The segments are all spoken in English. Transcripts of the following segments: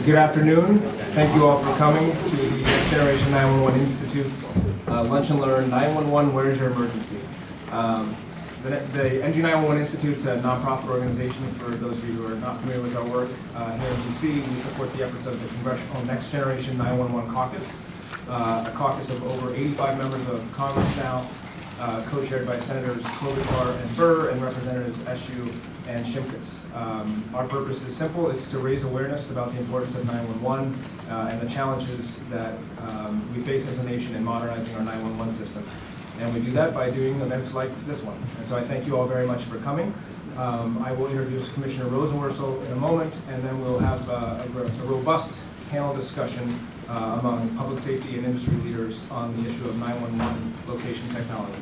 Good afternoon. Thank you all for coming to the Next Generation 911 Institute's Lunch and Learn 911 Where's Your Emergency? The NG 911 Institute's a nonprofit organization for those of you who are not familiar with our work. Here in DC, we support the efforts of the Congressional Next Generation 911 Caucus, a caucus of over 85 members of Congress now, co-chaired by Senators Klobuchar and Burr and Representatives Eshoo and Shimkus. Our purpose is simple. It's to raise awareness about the importance of 911 and the challenges that we face as a nation in modernizing our 911 system. And we do that by doing events like this one. And so I thank you all very much for coming. I will introduce Commissioner Rosenworcel in a moment, and then we'll have a robust panel discussion among public safety and industry leaders on the issue of 911 location technology.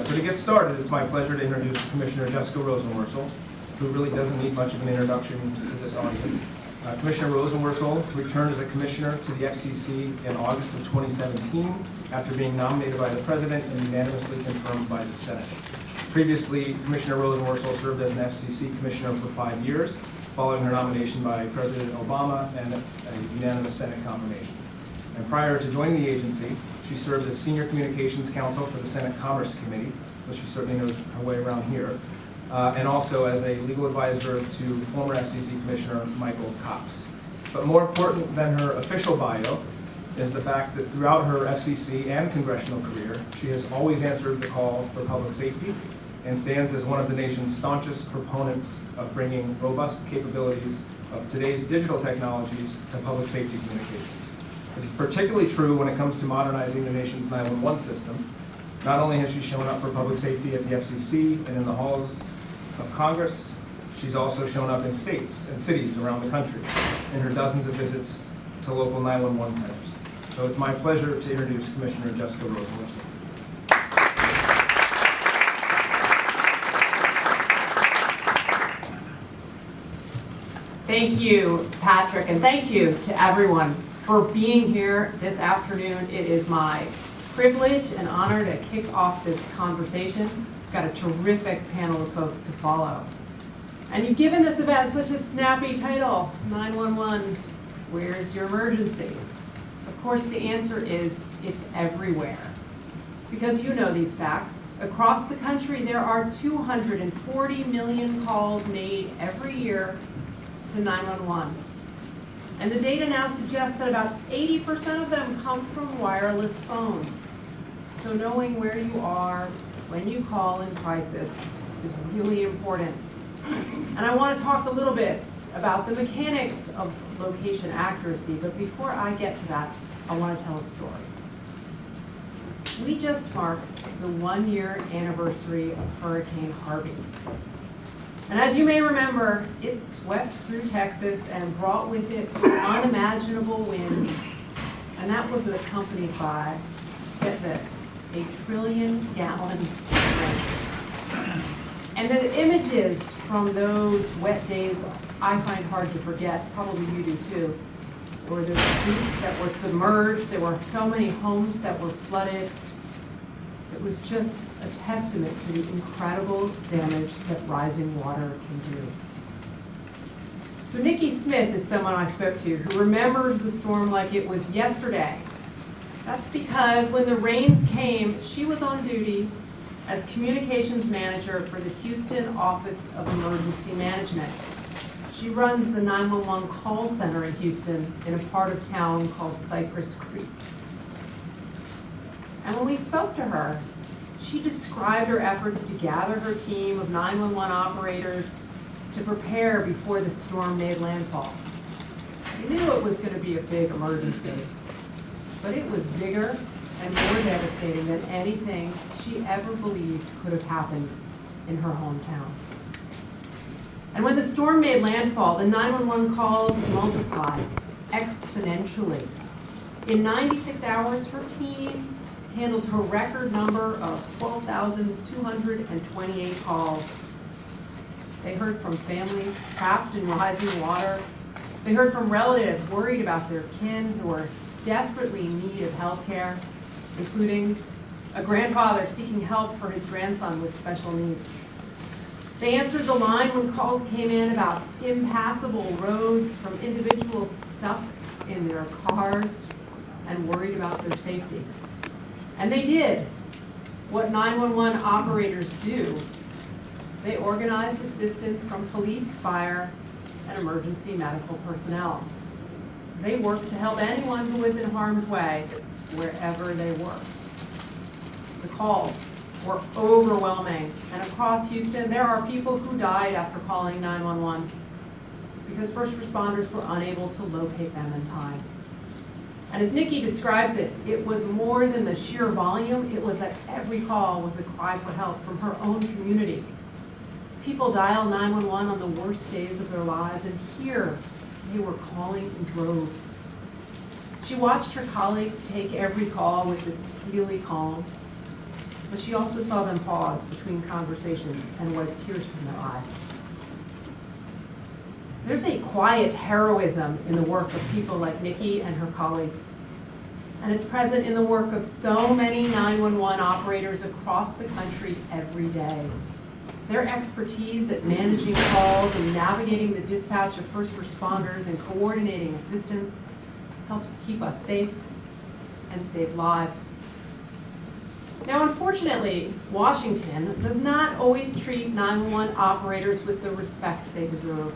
So to get started, it's my pleasure to introduce Commissioner Jessica Rosenworcel, who really doesn't need much of an introduction to this audience. Commissioner Rosenworcel returned as a commissioner to the FCC in August of 2017 after being nominated by the President and unanimously confirmed by the Senate. Previously, Commissioner Rosenworcel served as an FCC commissioner for 5 years, following her nomination by President Obama and a unanimous Senate confirmation. And prior to joining the agency, she served as Senior Communications Counsel for the Senate Commerce Committee, which she certainly knows her way around here, and also as a legal advisor to former FCC Commissioner Michael Copps. But more important than her official bio is the fact that throughout her FCC and congressional career, she has always answered the call for public safety and stands as one of the nation's staunchest proponents of bringing robust capabilities of today's digital technologies to public safety communications. This is particularly true when it comes to modernizing the nation's 911 system. Not only has she shown up for public safety at the FCC and in the halls of Congress, she's also shown up in states and cities around the country in her dozens of visits to local 911 centers. So it's my pleasure to introduce Commissioner Jessica Rosenworcel. Thank you, Patrick, and thank you to everyone for being here this afternoon. It is my privilege and honor to kick off this conversation. We've got a terrific panel of folks to follow. And you've given this event such a snappy title, 911, Where's Your Emergency? Of course, the answer is it's everywhere. Because you know these facts. Across the country, there are 240 million calls made every year to 911. And the data now suggests that about 80% of them come from wireless phones. So knowing where you are when you call in crisis is really important. And I want to talk a little bit about the mechanics of location accuracy, but before I get to that, I want to tell a story. We just marked the 1-year anniversary of Hurricane Harvey. And as you may remember, it swept through Texas and brought with it unimaginable wind. And that was accompanied by, get this, 1 trillion gallons of rain. And the images from those wet days I find hard to forget, probably you do too. There were the streets that were submerged, there were so many homes that were flooded. It was just a testament to the incredible damage that rising water can do. So Nikki Smith is someone I spoke to who remembers the storm like it was yesterday. That's because when the rains came, she was on duty as communications manager for the Houston Office of Emergency Management. She runs the 911 call center in Houston in a part of town called Cypress Creek. And when we spoke to her, she described her efforts to gather her team of 911 operators to prepare before the storm made landfall. She knew it was going to be a big emergency, but it was bigger and more devastating than anything she ever believed could have happened in her hometown. And when the storm made landfall, the 911 calls multiplied exponentially. In 96 hours, her team handled her record number of 12,228 calls. They heard from families trapped in rising water. They heard from relatives worried about their kin who were desperately in need of health care, including a grandfather seeking help for his grandson with special needs. They answered the line when calls came in about impassable roads from individuals stuck in their cars and worried about their safety. And they did what 911 operators do. They organized assistance from police, fire, and emergency medical personnel. They worked to help anyone who was in harm's way, wherever they were. The calls were overwhelming, and across Houston, there are people who died after calling 911 because first responders were unable to locate them in time. And as Nikki describes it, it was more than the sheer volume, it was that every call was a cry for help from her own community. People dial 911 on the worst days of their lives, and here they were calling in droves. She watched her colleagues take every call with this steely calm, but she also saw them pause between conversations and wipe tears from their eyes. There's a quiet heroism in the work of people like Nikki and her colleagues, and it's present in the work of so many 911 operators across the country every day. Their expertise at managing calls and navigating the dispatch of first responders and coordinating assistance helps keep us safe and save lives. Now, unfortunately, Washington does not always treat 911 operators with the respect they deserve.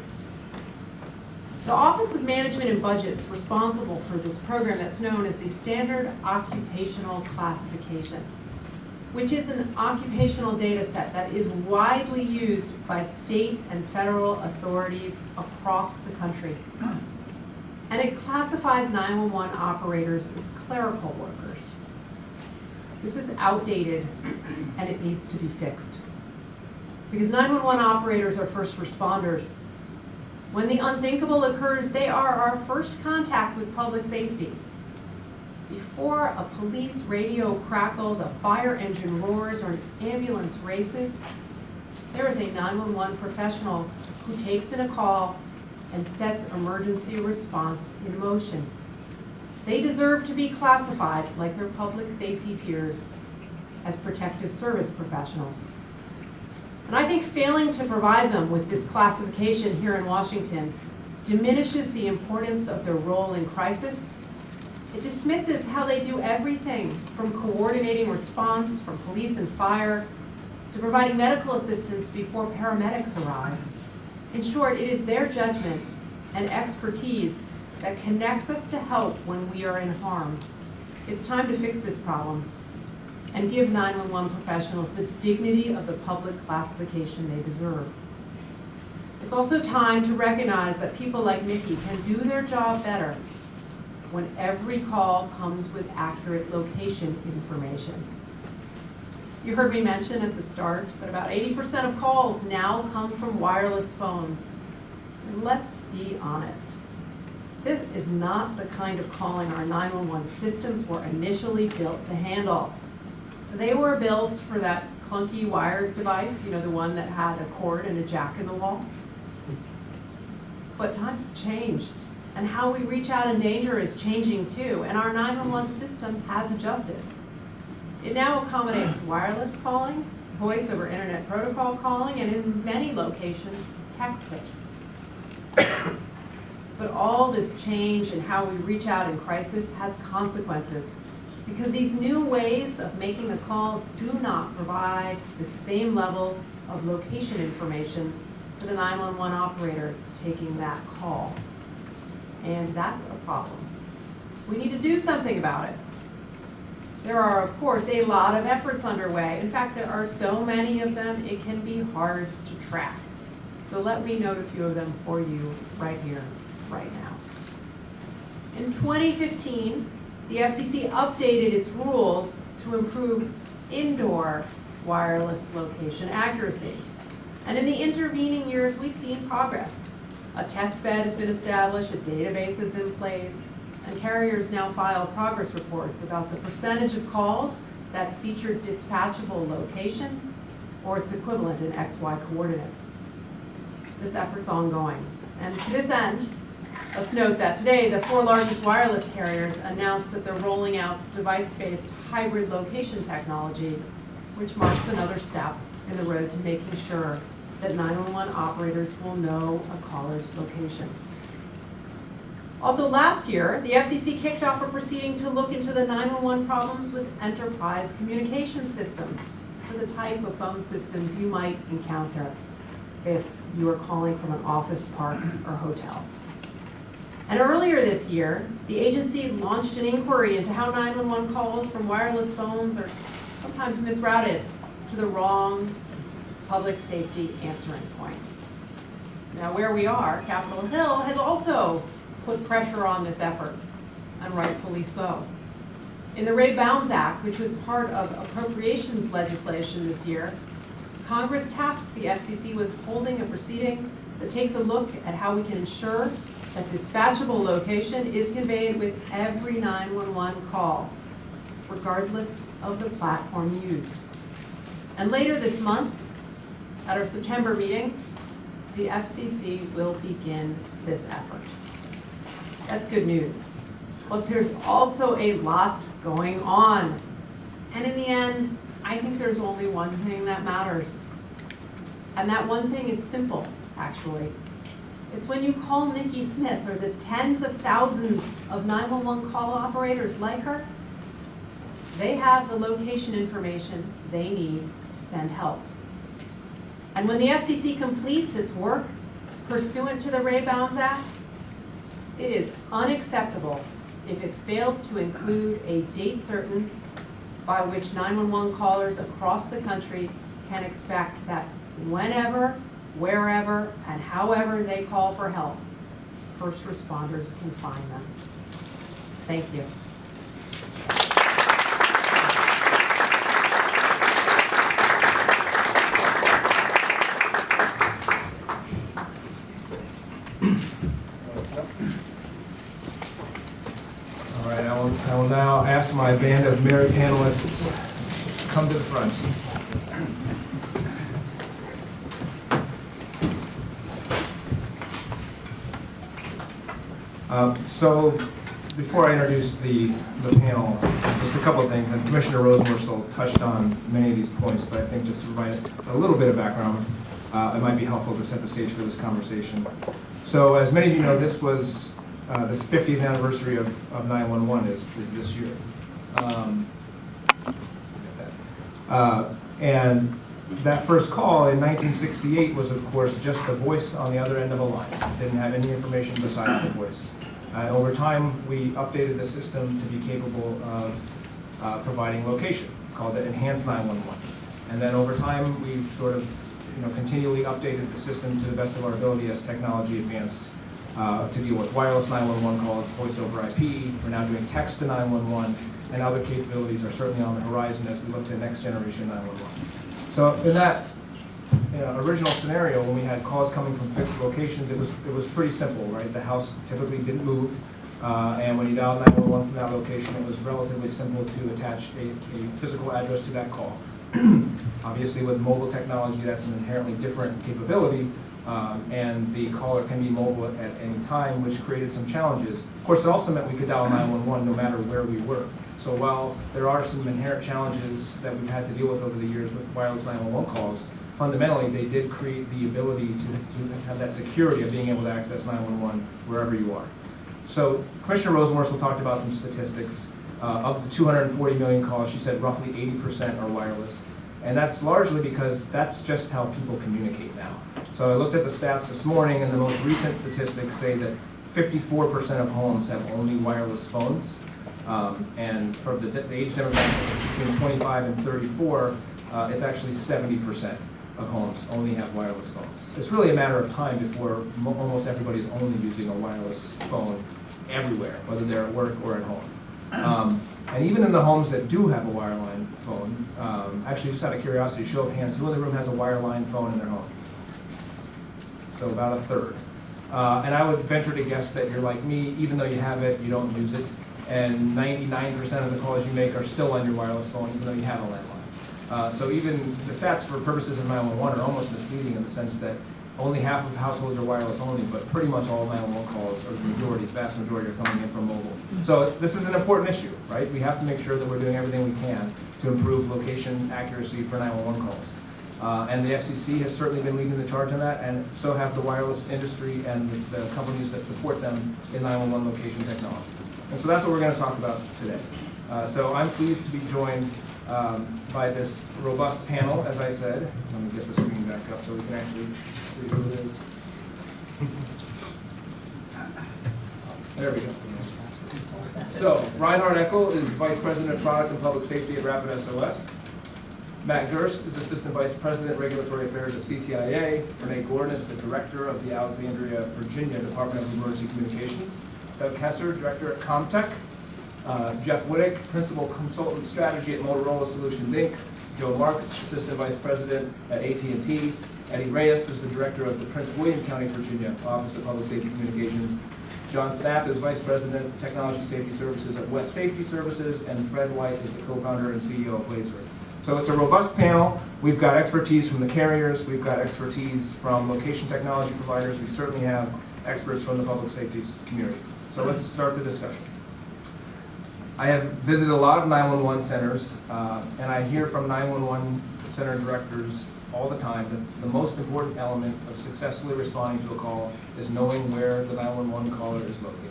The Office of Management and Budget's responsible for this program that's known as the Standard Occupational Classification, which is an occupational data set that is widely used by state and federal authorities across the country. And it classifies 911 operators as clerical workers. This is outdated and it needs to be fixed. Because 911 operators are first responders. When the unthinkable occurs, they are our first contact with public safety. Before a police radio crackles, a fire engine roars, or an ambulance races, there is a 911 professional who takes in a call and sets emergency response in motion. They deserve to be classified, like their public safety peers, as protective service professionals. And I think failing to provide them with this classification here in Washington diminishes the importance of their role in crisis. It dismisses how they do everything from coordinating response from police and fire to providing medical assistance before paramedics arrive. In short, it is their judgment and expertise that connects us to help when we are in harm. It's time to fix this problem and give 911 professionals the dignity of the public classification they deserve. It's also time to recognize that people like Nikki can do their job better when every call comes with accurate location information. You heard me mention at the start that about 80% of calls now come from wireless phones. And let's be honest, this is not the kind of calling our 911 systems were initially built to handle. They were built for that clunky wired device, you know, the one that had a cord and a jack in the wall. But times have changed, and how we reach out in danger is changing too, and our 911 system has adjusted. It now accommodates wireless calling, voice over internet protocol calling, and in many locations, texting. But all this change in how we reach out in crisis has consequences, because these new ways of making a call do not provide the same level of location information for the 911 operator taking that call. And that's a problem. We need to do something about it. There are, of course, a lot of efforts underway. In fact, there are so many of them, it can be hard to track. So let me note a few of them for you right here, right now. In 2015, the FCC updated its rules to improve indoor wireless location accuracy. And in the intervening years, we've seen progress. A test bed has been established, a database is in place, and carriers now file progress reports about the percentage of calls that feature dispatchable location or its equivalent in XY coordinates. This effort's ongoing. And to this end, let's note that today the 4 largest wireless carriers announced that they're rolling out device-based hybrid location technology, which marks another step in the road to making sure that 911 operators will know a caller's location. Also last year, the FCC kicked off a proceeding to look into the 911 problems with enterprise communication systems, for the type of phone systems you might encounter if you are calling from an office, park, or hotel. And earlier this year, the agency launched an inquiry into how 911 calls from wireless phones are sometimes misrouted to the wrong public safety answering point. Now where we are, Capitol Hill has also put pressure on this effort, and rightfully so. In the Ray Baums Act, which was part of appropriations legislation this year, Congress tasked the FCC with holding a proceeding that takes a look at how we can ensure that dispatchable location is conveyed with every 911 call, regardless of the platform used. And later this month, at our September meeting, the FCC will begin this effort. That's good news. But there's also a lot going on. And in the end, I think there's only one thing that matters. And that one thing is simple, actually. It's when you call Nikki Smith or the tens of thousands of 911 call operators like her, they have the location information they need to send help. And when the FCC completes its work pursuant to the Ray Baums Act, it is unacceptable if it fails to include a date certain by which 911 callers across the country can expect that whenever, wherever, and however they call for help, first responders can find them. Thank you. All right, I will now ask my band of merry panelists to come to the front. So before I introduce the panel, just a couple of things, and Commissioner Rosenworcel touched on many of these points, but I think just to provide a little bit of background, it might be helpful to set the stage for this conversation. So as many of you know, this was this 50th anniversary of 911 is this year. And that first call in 1968 was, of course, just the voice on the other end of a line. It didn't have any information besides the voice. Over time, we updated the system to be capable of providing location, called the Enhanced 911. And then over time, we've sort of continually updated the system to the best of our ability as technology advanced to deal with wireless 911 calls, voice over IP. We're now doing text to 911, and other capabilities are certainly on the horizon as we look to next generation 911. So in that original scenario, when we had calls coming from fixed locations, it was pretty simple, right? The house typically didn't move, and when you dialed 911 from that location, it was relatively simple to attach a physical address to that call. Obviously, with mobile technology, that's an inherently different capability, and the caller can be mobile at any time, which created some challenges. Of course, it also meant we could dial 911 no matter where we were. So while there are some inherent challenges that we've had to deal with over the years with wireless 911 calls, fundamentally they did create the ability to have that security of being able to access 911 wherever you are. So Commissioner Rosenworcel talked about some statistics. Of the 240 million calls, she said roughly 80% are wireless. And that's largely because that's just how people communicate now. So I looked at the stats this morning, and the most recent statistics say that 54% of homes have only wireless phones. And for the age demographic between 25 and 34, it's actually 70% of homes only have wireless phones. It's really a matter of time before almost everybody's only using a wireless phone everywhere, whether they're at work or at home. And even in the homes that do have a wireline phone, actually just out of curiosity, show of hands, who in the room has a wireline phone in their home? So about a third. And I would venture to guess that you're like me, even though you have it, you don't use it. And 99% of the calls you make are still on your wireless phone, even though you have a landline. So even the stats for purposes of 911 are almost misleading in the sense that only half of households are wireless only, but pretty much all 911 calls, or the vast majority, are coming in from mobile. So this is an important issue, right? We have to make sure that we're doing everything we can to improve location accuracy for 911 calls. And the FCC has certainly been leading the charge on that, and so have the wireless industry and the companies that support them in 911 location technology. And so that's what we're going to talk about today. So I'm pleased to be joined by this robust panel, as I said. Let me get the screen back up so we can actually see who it is. There we go. So, Reinhard Eckel is Vice President of Product and Public Safety at Rapid SOS. Matt Gerst is Assistant Vice President, Regulatory Affairs at CTIA. Renee Gordon is the Director of the Alexandria, Virginia Department of Emergency Communications. Doug Hesser, Director at Comtech. Jeff Wittick, Principal Consultant Strategy at Motorola Solutions, Inc. Joe Marks, Assistant Vice President at AT&T. Eddie Reyes is the Director of the Prince William County, Virginia Office of Public Safety Communications. John Stapp is Vice President of Technology Safety Services at West Safety Services, and Fred White is the co-founder and CEO of Blazer. So it's a robust panel. We've got expertise from the carriers, we've got expertise from location technology providers, we certainly have experts from the public safety community. So let's start the discussion. I have visited a lot of 911 centers, and I hear from 911 center directors all the time that the most important element of successfully responding to a call is knowing where the 911 caller is located.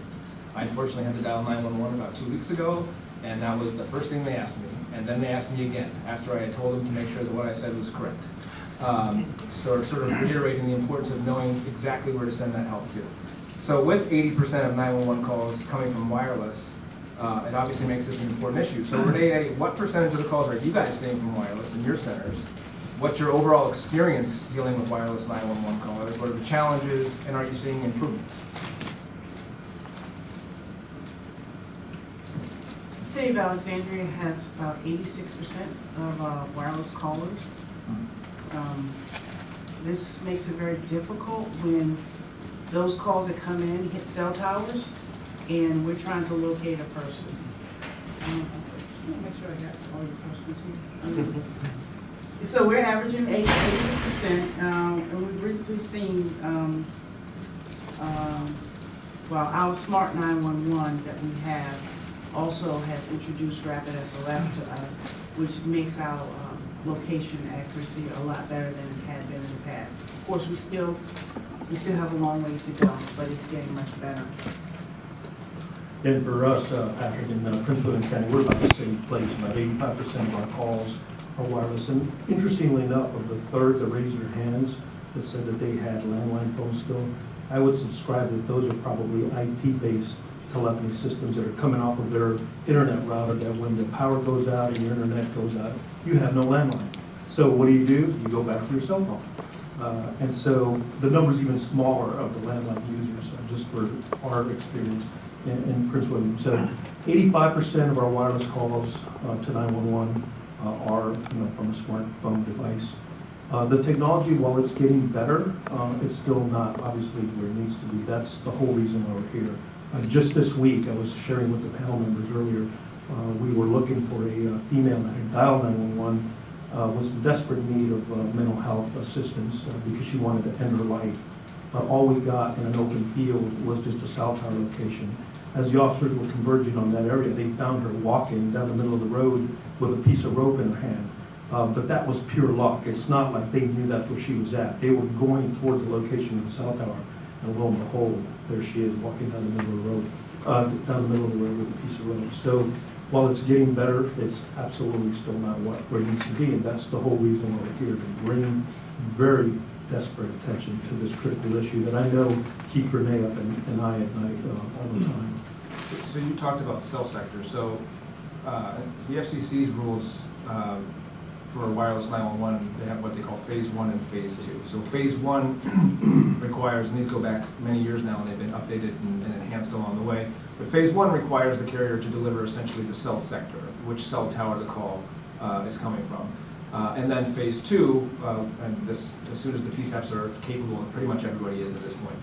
I unfortunately had to dial 911 about 2 weeks ago, and that was the first thing they asked me. And then they asked me again after I had told them to make sure that what I said was correct. Sort of reiterating the importance of knowing exactly where to send that help to. So with 80% of 911 calls coming from wireless, it obviously makes this an important issue. So Renee, Eddie, what percentage of the calls are you guys seeing from wireless in your centers? What's your overall experience dealing with wireless 911 callers? What are the challenges, and are you seeing improvements? The city of Alexandria has about 86% of wireless callers. This makes it very difficult when those calls that come in hit cell towers and we're trying to locate a person. Make sure I got all your questions here. So we're averaging 80%, and we've recently seen, our Smart 911 that we have also has introduced Rapid SOS to us, which makes our location accuracy a lot better than it had been in the past. Of course, we still have a long ways to go, but it's getting much better. And for us, Patrick, in Prince William County, we're about the same place. About 85% of our calls are wireless. And interestingly enough, of the third that raised their hands that said that they had landline phones still, I would subscribe that those are probably IP-based telephony systems that are coming off of their internet router, that when the power goes out and your internet goes out, you have no landline. So what do? You go back to your cell phone. And so the number's even smaller of the landline users, just for our experience in Prince William. So 85% of our wireless calls to 911 are from a smartphone device. The technology, while it's getting better, it's still not obviously where it needs to be. That's the whole reason why we're here. Just this week, I was sharing with the panel members earlier, we were looking for a female that had dialed 911, was in desperate need of mental health assistance because she wanted to end her life. All we got in an open field was just a cell tower location. As the officers were converging on that area, they found her walking down the middle of the road with a piece of rope in her hand. But that was pure luck. It's not like they knew that's where she was at. They were going toward the location of the cell tower, and lo and behold, there she is walking down the middle of the road, with a piece of rope. So while it's getting better, it's absolutely still not where it needs to be, and that's the whole reason why we're here, to bring very desperate attention to this critical issue that I know keeps Renee up and I at night all the time. So you talked about cell sector. So the FCC's rules for wireless 911, they have what they call phase 1 and phase 2. So phase 1 requires, and these go back many years now and they've been updated and enhanced along the way, but phase 1 requires the carrier to deliver essentially the cell sector, which cell tower the call is coming from. And then phase 2, and this, as soon as the PSAPs are capable, and pretty much everybody is at this point,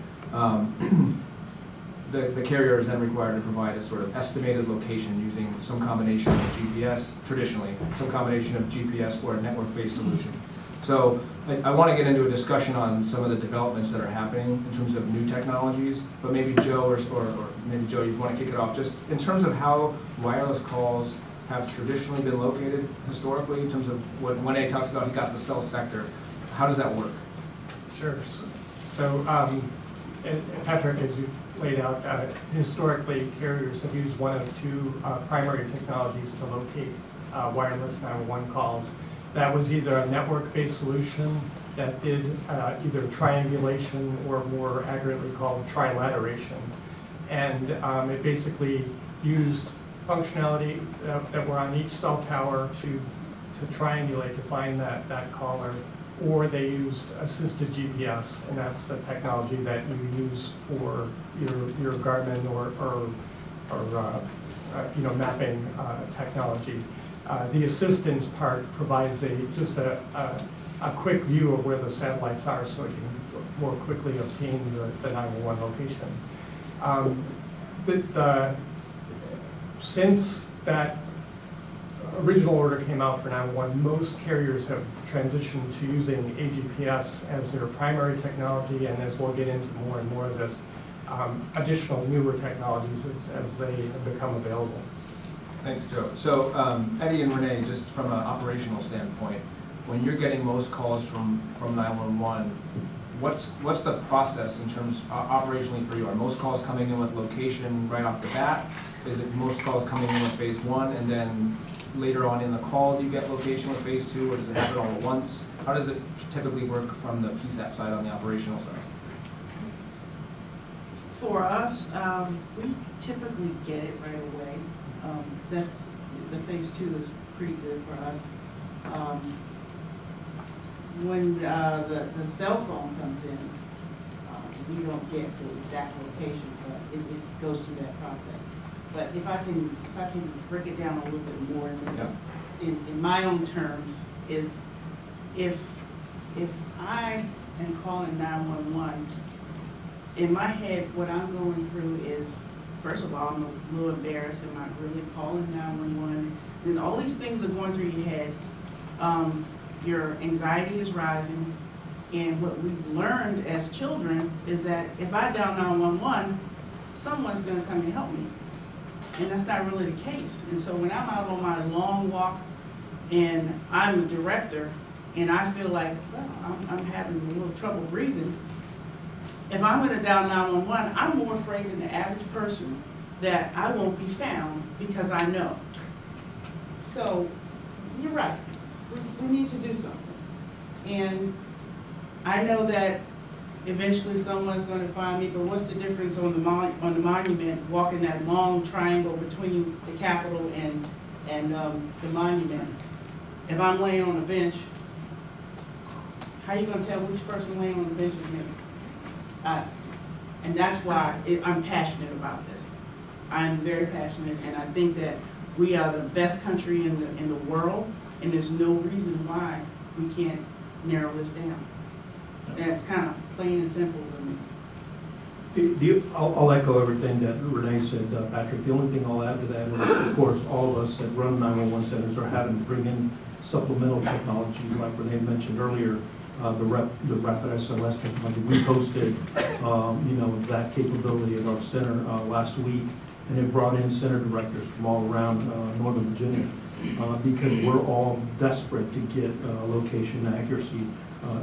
the carrier is then required to provide a sort of estimated location using some combination of GPS, traditionally, some combination of GPS or a network-based solution. So I want to get into a discussion on some of the developments that are happening in terms of new technologies, but maybe Joe or maybe Joe, you want to kick it off, just in terms of how wireless calls have traditionally been located historically in terms of when Eddie talks about he got the cell sector? How does that work? Sure. So, and Patrick, as you laid out, historically carriers have used one of two primary technologies to locate wireless 911 calls. That was either a network-based solution that did either triangulation or more accurately called trilateration. And it basically used functionality that were on each cell tower to triangulate to find that caller, or they used assisted GPS, and that's the technology that you use for your Garmin or mapping technology. The assistance part provides just a quick view of where the satellites are, so you can more quickly obtain the 911 location. Since that original order came out for 911, most carriers have transitioned to using AGPS as their primary technology, and as we'll get into more and more of this, additional newer technologies as they become available. Thanks, Joe. So Eddie and Renee, just from an operational standpoint, when you're getting most calls from 911, what's the process in terms operationally for you? Are most calls coming in with location right off the bat? Is it most calls coming in with phase one, and then later on in the call do you get location with phase two, or does it happen all at once? How does it typically work from the PSAP side on the operational side? For us, we typically get it right away. That's, the phase two is pretty good for us. When the cell phone comes in, we don't get the exact location, but it goes through that process. But if I can break it down a little bit more in my own terms, is if I am calling 911, in my head, what I'm going through is, first of all, I'm a little embarrassed. Am I really calling 911? And all these things are going through your head. Your anxiety is rising. And what we've learned as children is that if I dial 911, someone's going to come and help me. And that's not really the case. And so when I'm out on my long walk and I'm a director and I feel like, well, I'm having a little trouble breathing, if I'm going to dial 911, I'm more afraid than the average person that I won't be found because I know. So you're right. We need to do something. And I know that eventually someone's going to find me, but what's the difference on the monument, walking that long triangle between the Capitol and the monument? If I'm laying on a bench, how are you going to tell which person laying on the bench is me? And that's why I'm passionate about this. I'm very passionate, and I think that we are the best country in the world, and there's no reason why we can't narrow this down. That's kind of plain and simple for me. I'll echo everything that Renee said, Patrick. The only thing I'll add to that is, of course, all of us that run 911 centers are having to bring in supplemental technology, like Renee mentioned earlier, the rapid SOS technology. We hosted, that capability at our center last week, and it brought in center directors from all around Northern Virginia because we're all desperate to get location accuracy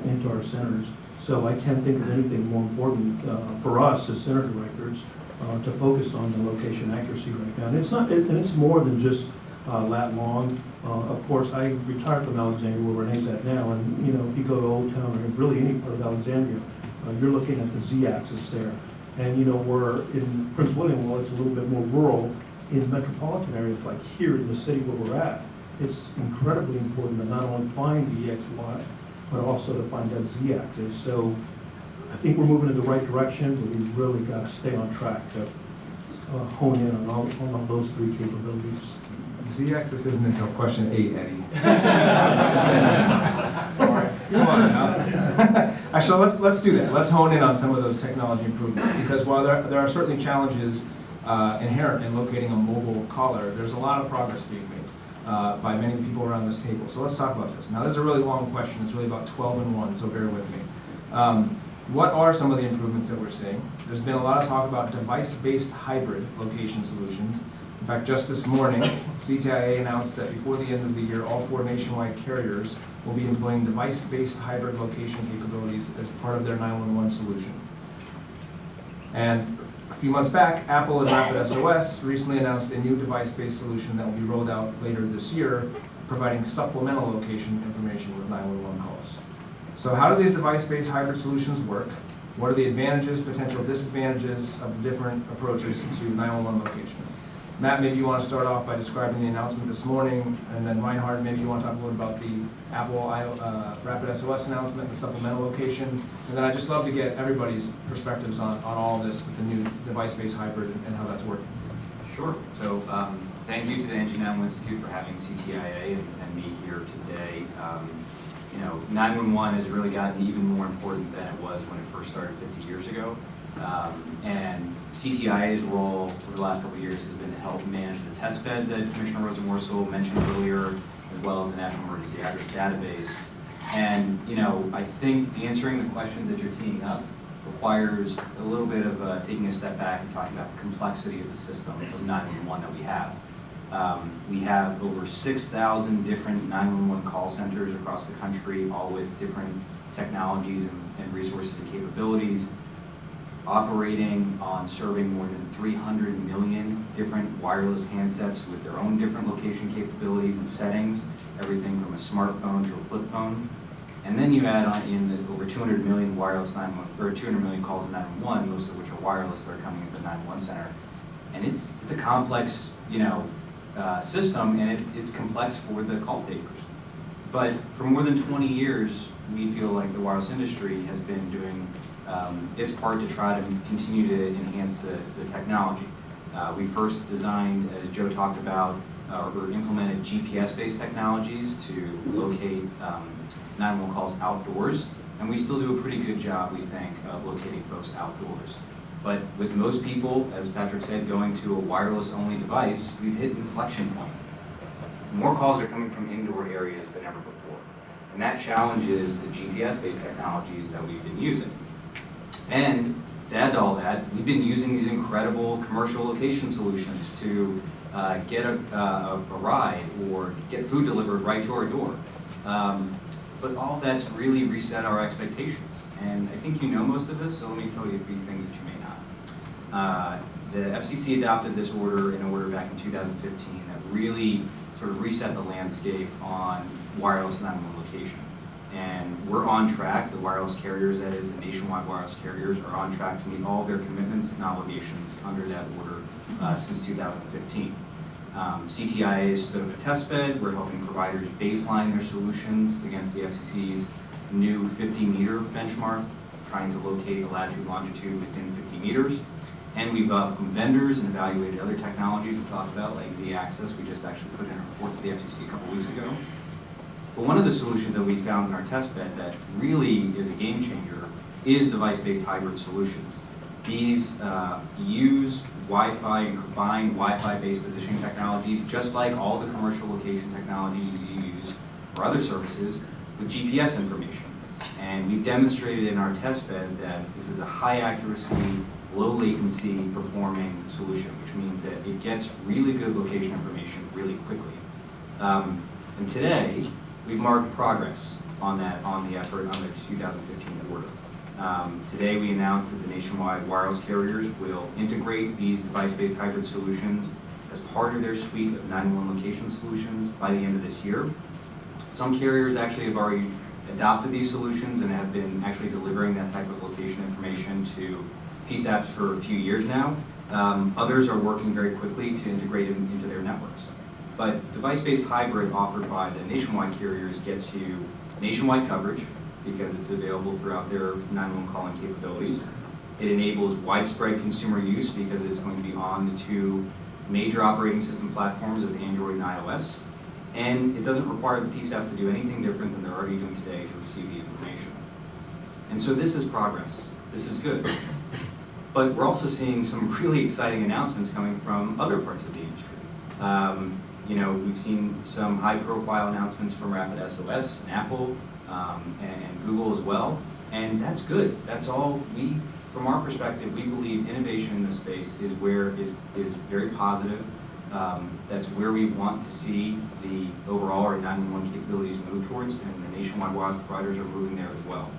into our centers. So I can't think of anything more important for us as center directors to focus on the location accuracy right now. And it's not, and it's more than just lat long. Of course, I retired from Alexandria, where Renee's at now, and if you go to Old Town or really any part of Alexandria, you're looking at the Z-axis there. And we're in Prince William, well, it's a little bit more rural. In metropolitan areas like here in the city where we're at, it's incredibly important to not only find the XY, but also to find that Z-axis. So I think we're moving in the right direction, but we've really got to stay on track to hone in on all those three capabilities. Z-axis isn't until question 8, Eddie. All right, come on now. Actually, let's do that. Let's hone in on some of those technology improvements, because while there are certainly challenges inherent in locating a mobile caller, there's a lot of progress being made by many people around this table. So let's talk about this. Now, this is a really long question. It's really about 12 in 1, so bear with me. What are some of the improvements that we're seeing? There's been a lot of talk about device-based hybrid location solutions. In fact, just this morning, CTIA announced that before the end of the year, all 4 nationwide carriers will be employing device-based hybrid location capabilities as part of their 911 solution. And a few months back, Apple and RapidSOS recently announced a new device-based solution that will be rolled out later this year, providing supplemental location information with 911 calls. So how do these device-based hybrid solutions work? What are the advantages, potential disadvantages of the different approaches to 911 location? Matt, maybe you want to start off by describing the announcement this morning, and then Reinhard, maybe you want to talk a little about the Apple RapidSOS announcement, the supplemental location, and then I'd just love to get everybody's perspectives on all of this with the new device-based hybrid and how that's working. Sure. So thank you to the NG 911 Institute for having CTIA and me here today. 911 has really gotten even more important than it was when it first started 50 years ago. And CTIA's role for the last couple of years has been to help manage the test bed that Commissioner Rosenworcel mentioned earlier, as well as the National Emergency Address Database. And, I think answering the questions that you're teeing up requires a little bit of taking a step back and talking about the complexity of the system of 911 that we have. We have over 6,000 different 911 call centers across the country, all with different technologies and resources and capabilities, operating on serving more than 300 million different wireless handsets with their own different location capabilities and settings, everything from a smartphone to a flip phone. And then you add on in the over 200 million wireless 911, or 200 million calls to 911, most of which are wireless that are coming into the 911 center. And it's a complex, system, and it's complex for the call takers. But for more than 20 years, we feel like the wireless industry has been doing its part to try to continue to enhance the technology. We first designed, as Joe talked about, or implemented GPS-based technologies to locate 911 calls outdoors, and we still do a pretty good job, we think, of locating folks outdoors. But with most people, as Patrick said, going to a wireless-only device, we've hit an inflection point. More calls are coming from indoor areas than ever before, and that challenges the GPS-based technologies that we've been using. And to add to all that, we've been using these incredible commercial location solutions to get a ride or get food delivered right to our door. But all that's really reset our expectations. And I think you know most of this, so let me tell you a few things that you may not. The FCC adopted this order in an order back in 2015 that really sort of reset the landscape on wireless 911 location. And we're on track, the wireless carriers, that is the nationwide wireless carriers, are on track to meet all their commitments and obligations under that order since 2015. CTIA has stood up a test bed. We're helping providers baseline their solutions against the FCC's new 50-meter benchmark, trying to locate a latitude longitude within 50 meters. And we've from vendors and evaluated other technologies we talked about, like Z-Access. We just actually put in a report to the FCC a couple weeks ago. But one of the solutions that we found in our test bed that really is a game changer is device-based hybrid solutions. These use Wi-Fi and combine Wi-Fi-based positioning technologies, just like all the commercial location technologies you use for other services, with GPS information. And we've demonstrated in our test bed that this is a high accuracy, low latency performing solution, which means that it gets really good location information really quickly. And today, we've marked progress on the effort on the 2015 order. Today we announced that the nationwide wireless carriers will integrate these device-based hybrid solutions as part of their suite of 911 location solutions by the end of this year. Some carriers actually have already adopted these solutions and have been actually delivering that type of location information to PSAPs for a few years now. Others are working very quickly to integrate them into their networks. But device-based hybrid offered by the nationwide carriers gets you nationwide coverage because it's available throughout their 911 calling capabilities. It enables widespread consumer use because it's going to be on the two major operating system platforms of Android and iOS. And it doesn't require the PSAPs to do anything different than they're already doing today to receive the information. And so this is progress. This is good. But we're also seeing some really exciting announcements coming from other parts of the industry. We've seen some high-profile announcements from RapidSOS and Apple and Google as well, and that's good. That's all from our perspective, we believe innovation in this space is very positive. That's where we want to see the overall our 911 capabilities move towards, and the nationwide wireless providers are moving there as well.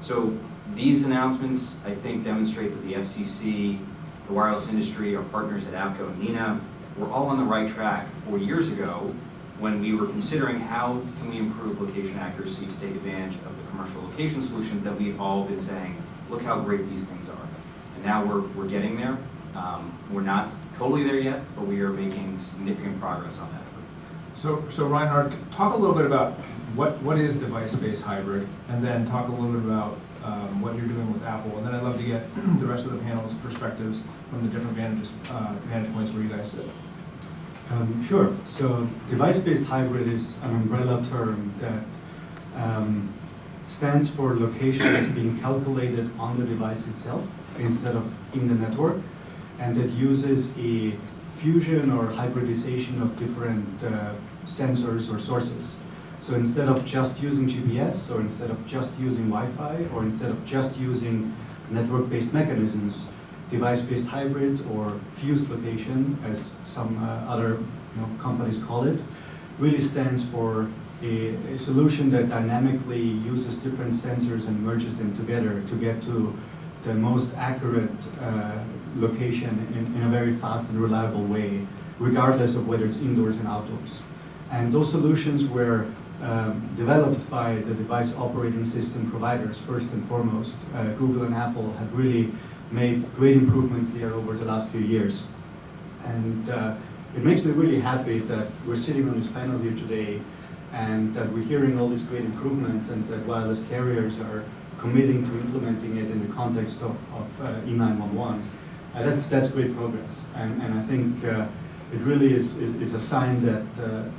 So these announcements, I think, demonstrate that the FCC, the wireless industry, our partners at APCO and NENA, we're all on the right track. 4 years ago, when we were considering how can we improve location accuracy to take advantage of the commercial location solutions that we've all been saying, look how great these things are. And now we're getting there. We're not totally there yet, but we are making significant progress on that. So Reinhard, talk a little bit about what is device-based hybrid, and then talk a little bit about what you're doing with Apple, and then I'd love to get the rest of the panel's perspectives from the different vantage points where you guys sit. Sure. So device-based hybrid is an umbrella term that stands for location that's being calculated on the device itself instead of in the network, and that uses a fusion or hybridization of different sensors or sources. So instead of just using GPS, or instead of just using Wi-Fi, or instead of just using network-based mechanisms, device-based hybrid or fused location, as some other companies call it, really stands for a solution that dynamically uses different sensors and merges them together to get to the most accurate location in a very fast and reliable way, regardless of whether it's indoors and outdoors. And those solutions were developed by the device operating system providers, first and foremost. Google and Apple have really made great improvements there over the last few years. And it makes me really happy that we're sitting on this panel here today and that we're hearing all these great improvements and that wireless carriers are committing to implementing it in the context of E911. That's great progress. And I think it really is a sign that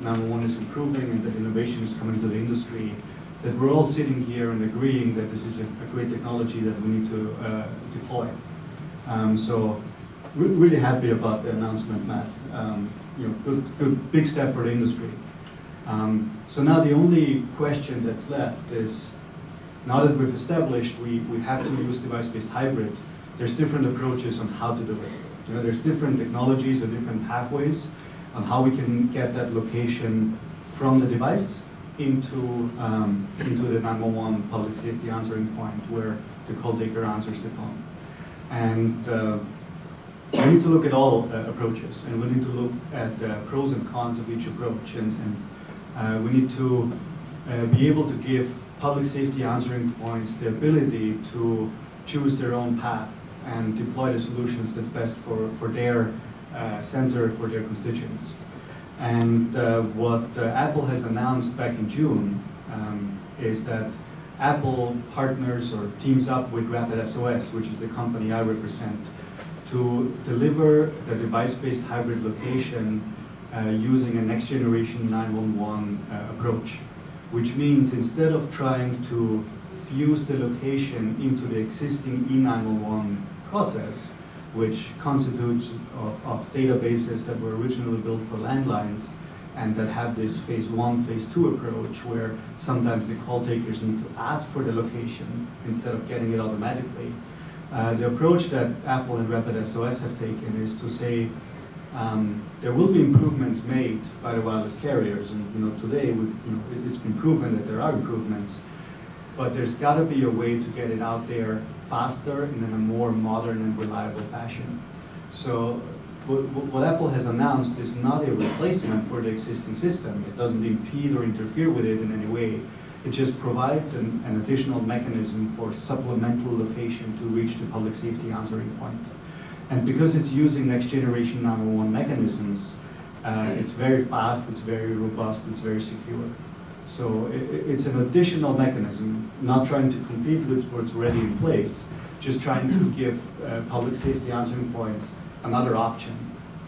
911 is improving and that innovation is coming to the industry, that we're all sitting here and agreeing that this is a great technology that we need to deploy. So we're really happy about the announcement, Matt. Good big step for the industry. So now the only question that's left is, now that we've established we have to use device-based hybrid, there's different approaches on how to do it. There's different technologies and different pathways on how we can get that location from the device into the 911 public safety answering point where the call taker answers the phone. And we need to look at all approaches, and we need to look at the pros and cons of each approach, and we need to be able to give public safety answering points the ability to choose their own path and deploy the solutions that's best for their center, for their constituents. And what Apple has announced back in June is that Apple partners or teams up with RapidSOS, which is the company I represent, to deliver the device-based hybrid location using a next generation 911 approach, which means instead of trying to fuse the location into the existing E911 process, which constitutes of databases that were originally built for landlines and that have this phase 1, phase 2 approach where sometimes the call takers need to ask for the location instead of getting it automatically. The approach that Apple and RapidSOS have taken is to say there will be improvements made by the wireless carriers, and today it's been proven that there are improvements, but there's got to be a way to get it out there faster and in a more modern and reliable fashion. So what Apple has announced is not a replacement for the existing system. It doesn't impede or interfere with it in any way. It just provides an additional mechanism for supplemental location to reach the public safety answering point. And because it's using next generation 911 mechanisms, it's very fast, it's very robust, it's very secure. So it's an additional mechanism, not trying to compete with what's already in place, just trying to give public safety answering points another option.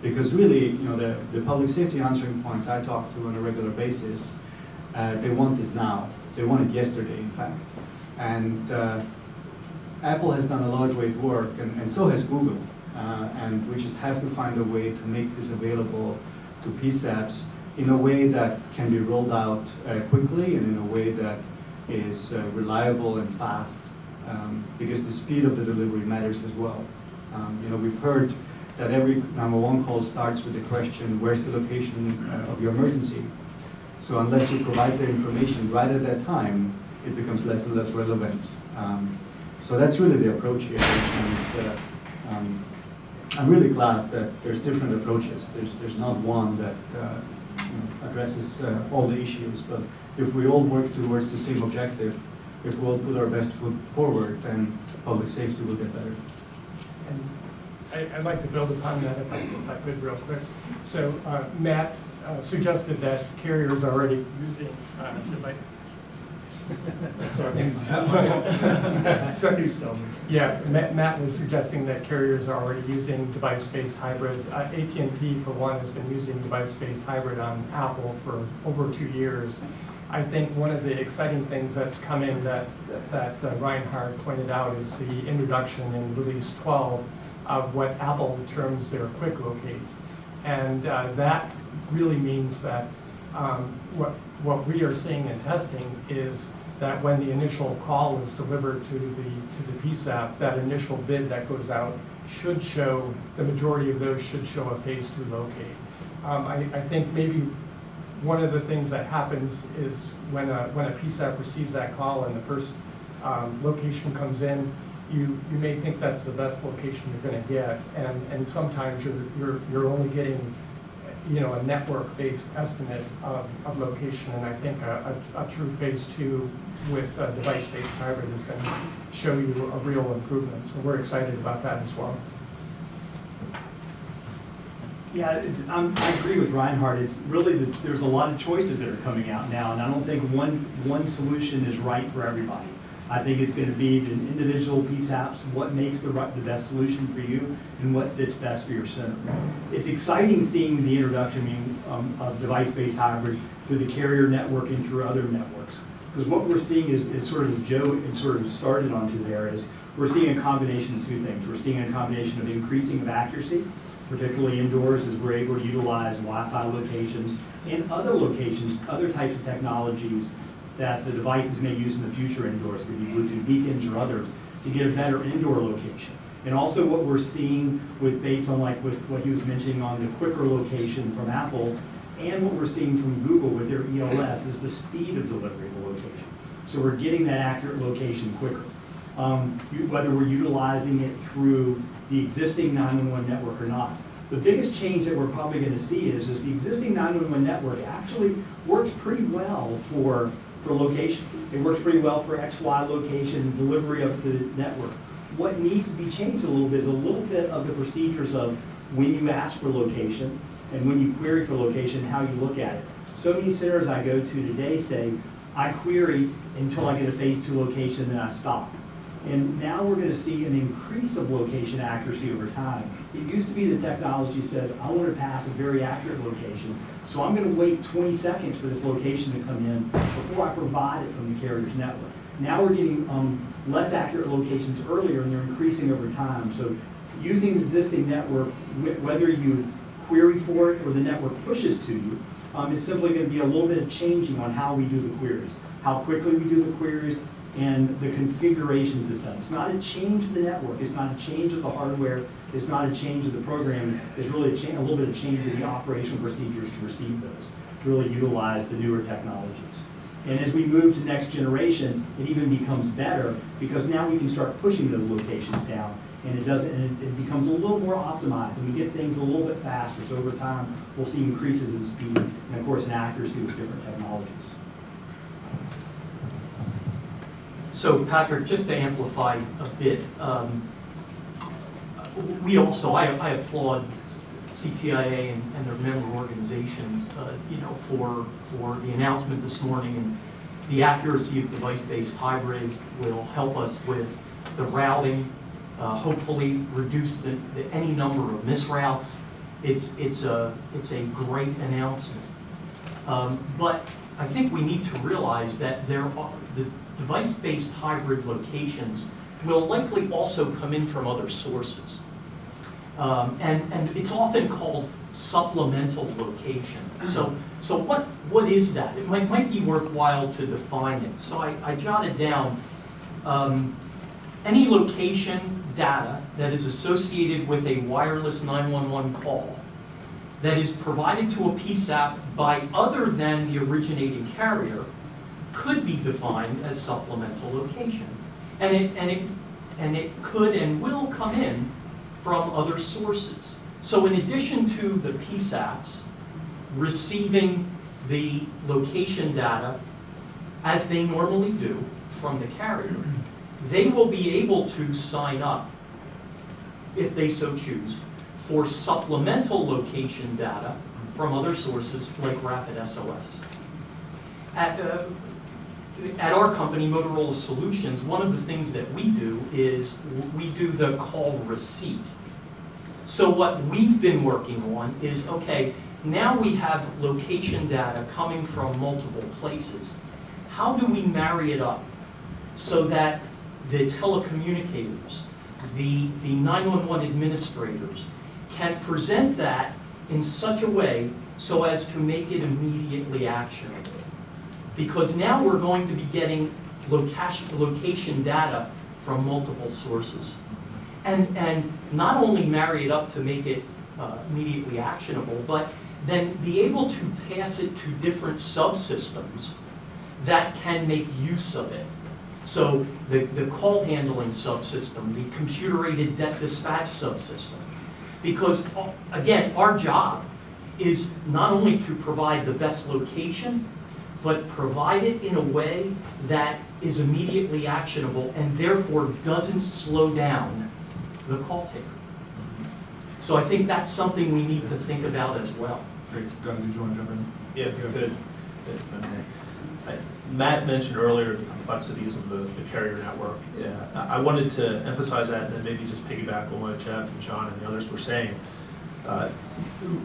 Because really, the public safety answering points I talk to on a regular basis, they want this now. They want it yesterday, in fact. And Apple has done a lot of great work, and so has Google. And we just have to find a way to make this available to PSAPs in a way that can be rolled out quickly and in a way that is reliable and fast, because the speed of the delivery matters as well. We've heard that every 911 call starts with the question, where's the location of your emergency? So unless you provide the information right at that time, it becomes less and less relevant. So that's really the approach here. And, I'm really glad that there's different approaches. There's not one that addresses all the issues, but if we all work towards the same objective, if we all put our best foot forward, then public safety will get better. And I'd like to build upon that if I could real quick. So Matt suggested that carriers are already using device. Sorry, Stelman. Yeah, Matt was suggesting that carriers are already using device-based hybrid. AT&T, for one, has been using device-based hybrid on Apple for over 2 years. I think one of the exciting things that's come in that Reinhard pointed out is the introduction in Release 12 of what Apple terms their quick locate. And that really means that what we are seeing in testing is that when the initial call is delivered to the PSAP, that initial bid that goes out should show, the majority of those should show a phase 2 locate. I think maybe one of the things that happens is when a PSAP receives that call and the first location comes in, you may think that's the best location you're going to get, and sometimes you're only getting a network-based estimate of location, and I think a true phase 2 with a device-based hybrid is going to show you a real improvement. So we're excited about that as well. Yeah, I agree with Reinhard. It's really, there's a lot of choices that are coming out now, and I don't think one solution is right for everybody. I think it's going to be the individual PSAPs, what makes the best solution for you, and what fits best for your center. It's exciting seeing the introduction of device-based hybrid through the carrier network and through other networks. Because what we're seeing is sort of as Joe sort of started onto there, is we're seeing a combination of two things. We're seeing a combination of increasing of accuracy, particularly indoors, as we're able to utilize Wi-Fi locations and other locations, other types of technologies that the devices may use in the future indoors, could be Bluetooth beacons or others, to get a better indoor location. And also what we're seeing based on with what he was mentioning on the quicker location from Apple, and what we're seeing from Google with their ELS is the speed of delivery of the location. So we're getting that accurate location quicker. Whether we're utilizing it through the existing 911 network or not. The biggest change that we're probably going to see is the existing 911 network actually works pretty well for location. It works pretty well for XY location, delivery of the network. What needs to be changed a little bit is a little bit of the procedures of when you ask for location and when you query for location, how you look at it. So many centers I go to today say, I query until I get a phase 2 location, then I stop. And now we're going to see an increase of location accuracy over time. It used to be the technology says, I want to pass a very accurate location, so I'm going to wait 20 seconds for this location to come in before I provide it from the carrier's network. Now we're getting less accurate locations earlier, and they're increasing over time. So using the existing network, whether you query for it or the network pushes to you, it's simply going to be a little bit of changing on how we do the queries, how quickly we do the queries, and the configurations is done. It's not a change of the network, it's not a change of the hardware, it's not a change of the program, it's really a little bit of change in the operational procedures to receive those, to really utilize the newer technologies. And as we move to next generation, it even becomes better because now we can start pushing those locations down, and it becomes a little more optimized, and we get things a little bit faster. So over time, we'll see increases in speed and of course in accuracy with different technologies. So Patrick, just to amplify a bit, I applaud CTIA and their member organizations, for the announcement this morning, and the accuracy of device-based hybrid will help us with the routing, hopefully reduce any number of misroutes. It's a great announcement, but I think we need to realize that the device-based hybrid locations will likely also come in from other sources. And it's often called supplemental location. So what is that? It might be worthwhile to define it. So I jotted down any location data that is associated with a wireless 911 call that is provided to a PSAP by other than the originating carrier could be defined as supplemental location. And it could and will come in from other sources. So in addition to the PSAPs receiving the location data as they normally do from the carrier, they will be able to sign up, if they so choose, for supplemental location data from other sources like Rapid SOS. At our company, Motorola Solutions, one of the things that we do is we do the call receipt. So what we've been working on is, okay, now we have location data coming from multiple places. How do we marry it up so that the telecommunicators, the 911 administrators can present that in such a way so as to make it immediately actionable? Because now we're going to be getting location data from multiple sources. And not only marry it up to make it immediately actionable, but then be able to pass it to different subsystems that can make use of it. So the call handling subsystem, the computer-aided dispatch subsystem. Because again, our job is not only to provide the best location, but provide it in a way that is immediately actionable and therefore doesn't slow down the call taker. So I think that's something we need to think about as well. Great. Doug, did you want to jump in? Yeah, good. Matt mentioned earlier the complexities of the carrier network. Yeah, I wanted to emphasize that and then maybe just piggyback on what Jeff and John and the others were saying.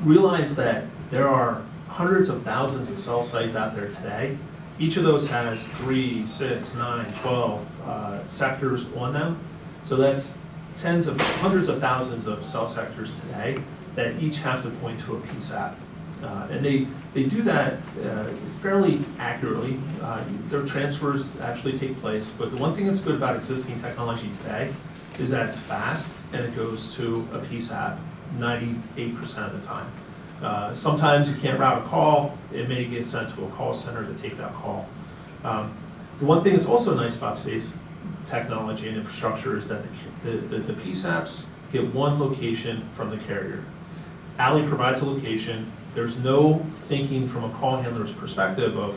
Realize that there are hundreds of thousands of cell sites out there today. Each of those has 3, 6, 9, 12 sectors on them. So that's hundreds of thousands of cell sectors today that each have to point to a PSAP. And they do that fairly accurately. Their transfers actually take place, but the one thing that's good about existing technology today is that it's fast and it goes to a PSAP 98% of the time. Sometimes you can't route a call, it may get sent to a call center to take that call. The one thing that's also nice about today's technology and infrastructure is that the PSAPs get one location from the carrier. Ally provides a location. There's no thinking from a call handler's perspective of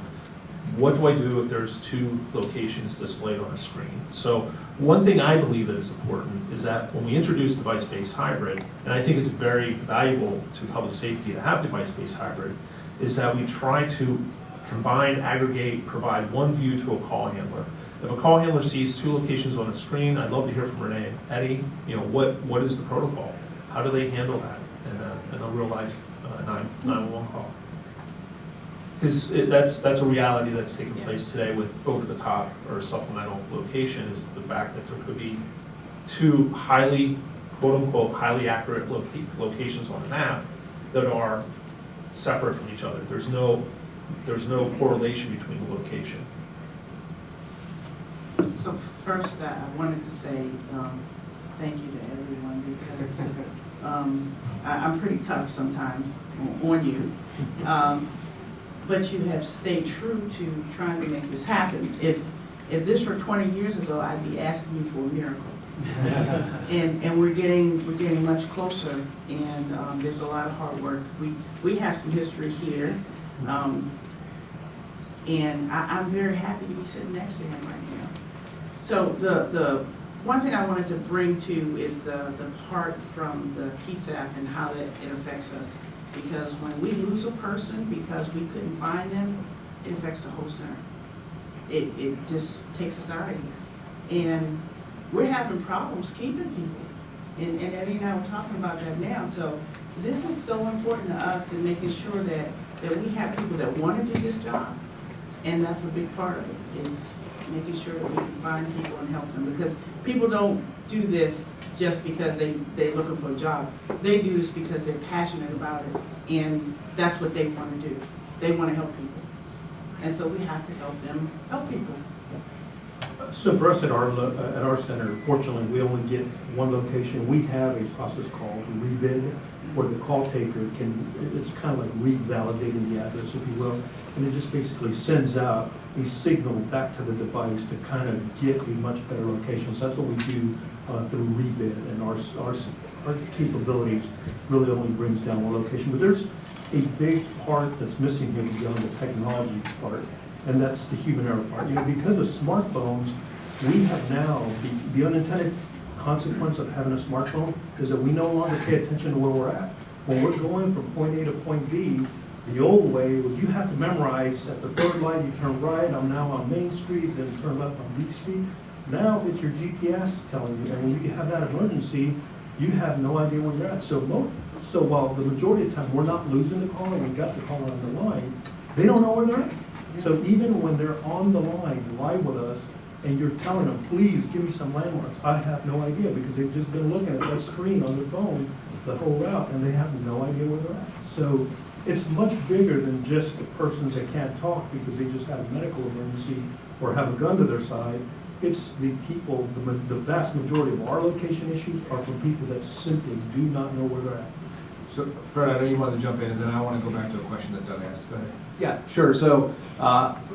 what do I do if there's 2 locations displayed on a screen. So one thing I believe that is important is that when we introduce device-based hybrid, and I think it's very valuable to public safety to have device-based hybrid, is that we try to combine, aggregate, provide one view to a call handler. If a call handler sees 2 locations on the screen, I'd love to hear from Renee and Eddie, what is the protocol? How do they handle that in a real life 911 call? Because that's a reality that's taking place today with over-the-top or supplemental location, is the fact that there could be 2 highly, quote-unquote, highly accurate locations on an app that are separate from each other. There's no correlation between the location. So first, I wanted to say thank you to everyone because I'm pretty tough sometimes on you. But you have stayed true to trying to make this happen. If this were 20 years ago, I'd be asking you for a miracle. and we're getting much closer, and there's a lot of hard work. We have some history here, and I'm very happy to be sitting next to him right now. So the one thing I wanted to bring to is the part from the PSAP and how that it affects us. Because when we lose a person because we couldn't find them, it affects the whole center. It just takes us out of here. And we're having problems keeping people. And Eddie and I were talking about that now. So this is so important to us in making sure that we have people that want to do this job. And that's a big part of it, is making sure that we can find people and help them. Because people don't do this just because they're looking for a job. They do this because they're passionate about it, and that's what they want to do. They want to help people. And so we have to help them help people. So for us at our center, fortunately, we only get one location. We have a process called rebid, where the call taker it's kind of like revalidating the address, if you will, and it just basically sends out a signal back to the device to kind of get a much better location. So that's what we do through rebid, and our capabilities really only brings down one location. But there's a big part that's missing here beyond the technology part, and that's the human error part. You know, because of smartphones, we have now, the unintended consequence of having a smartphone is that we no longer pay attention to where we're at. When we're going from point A to point B, the old way was you have to memorize at the third light, you turn right, I'm now on Main Street, then turn left on B Street. Now it's your GPS telling you, and when you have that emergency, you have no idea where you're at. So while the majority of the time we're not losing the caller, we got the caller on the line, they don't know where they're at. So even when they're on the line live with us, and you're telling them, please give me some landmarks, I have no idea, because they've just been looking at that screen on their phone the whole route, and they have no idea where they're at. So it's much bigger than just the persons that can't talk because they just had a medical emergency or have a gun to their side. It's the people, the vast majority of our location issues are from people that simply do not know where they're at. So, Fred, I know you wanted to jump in, and then I want to go back to a question that Doug asked. Go ahead. Yeah, sure. So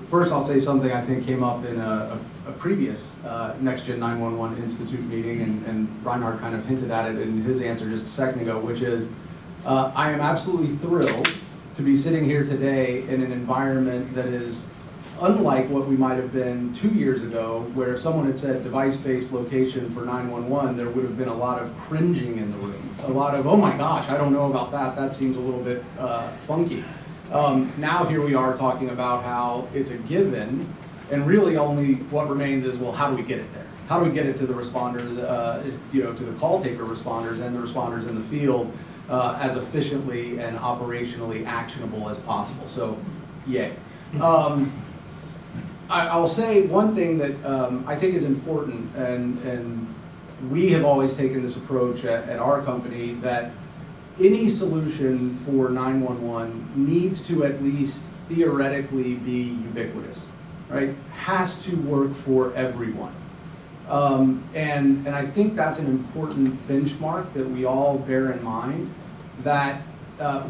first I'll say something I think came up in a previous Next Gen 911 Institute meeting, and Reinhard kind of hinted at it in his answer just a second ago, which is I am absolutely thrilled to be sitting here today in an environment that is unlike what we might have been 2 years ago, where if someone had said device-based location for 911, there would have been a lot of cringing in the room. A lot of, oh my gosh, I don't know about that. That seems a little bit funky. Now here we are talking about how it's a given, and really only what remains is, well, how do we get it there? How do we get it to the responders, to the call taker responders and the responders in the field as efficiently and operationally actionable as possible? So, yay. I'll say one thing that I think is important, and we have always taken this approach at our company, that any solution for 911 needs to at least theoretically be ubiquitous, right? Has to work for everyone. And I think that's an important benchmark that we all bear in mind, that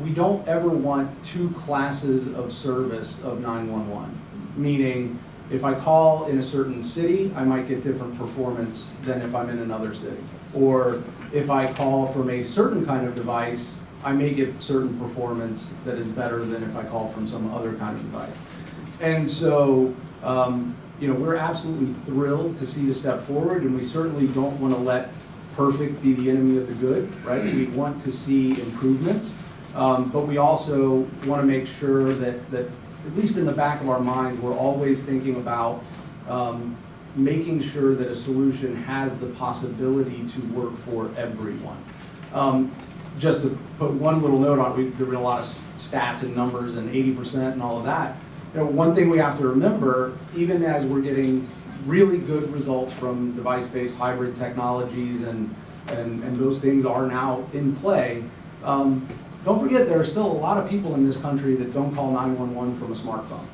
we don't ever want two classes of service of 911, meaning if I call in a certain city, I might get different performance than if I'm in another city. Or if I call from a certain kind of device, I may get certain performance that is better than if I call from some other kind of device. And so, we're absolutely thrilled to see the step forward, and we certainly don't want to let perfect be the enemy of the good, right? We want to see improvements, but we also want to make sure that at least in the back of our minds, we're always thinking about making sure that a solution has the possibility to work for everyone. Just to put one little note on, there have been a lot of stats and numbers and 80% and all of that. One thing we have to remember, even as we're getting really good results from device-based hybrid technologies and those things are now in play, don't forget there are still a lot of people in this country that don't call 911 from a smartphone,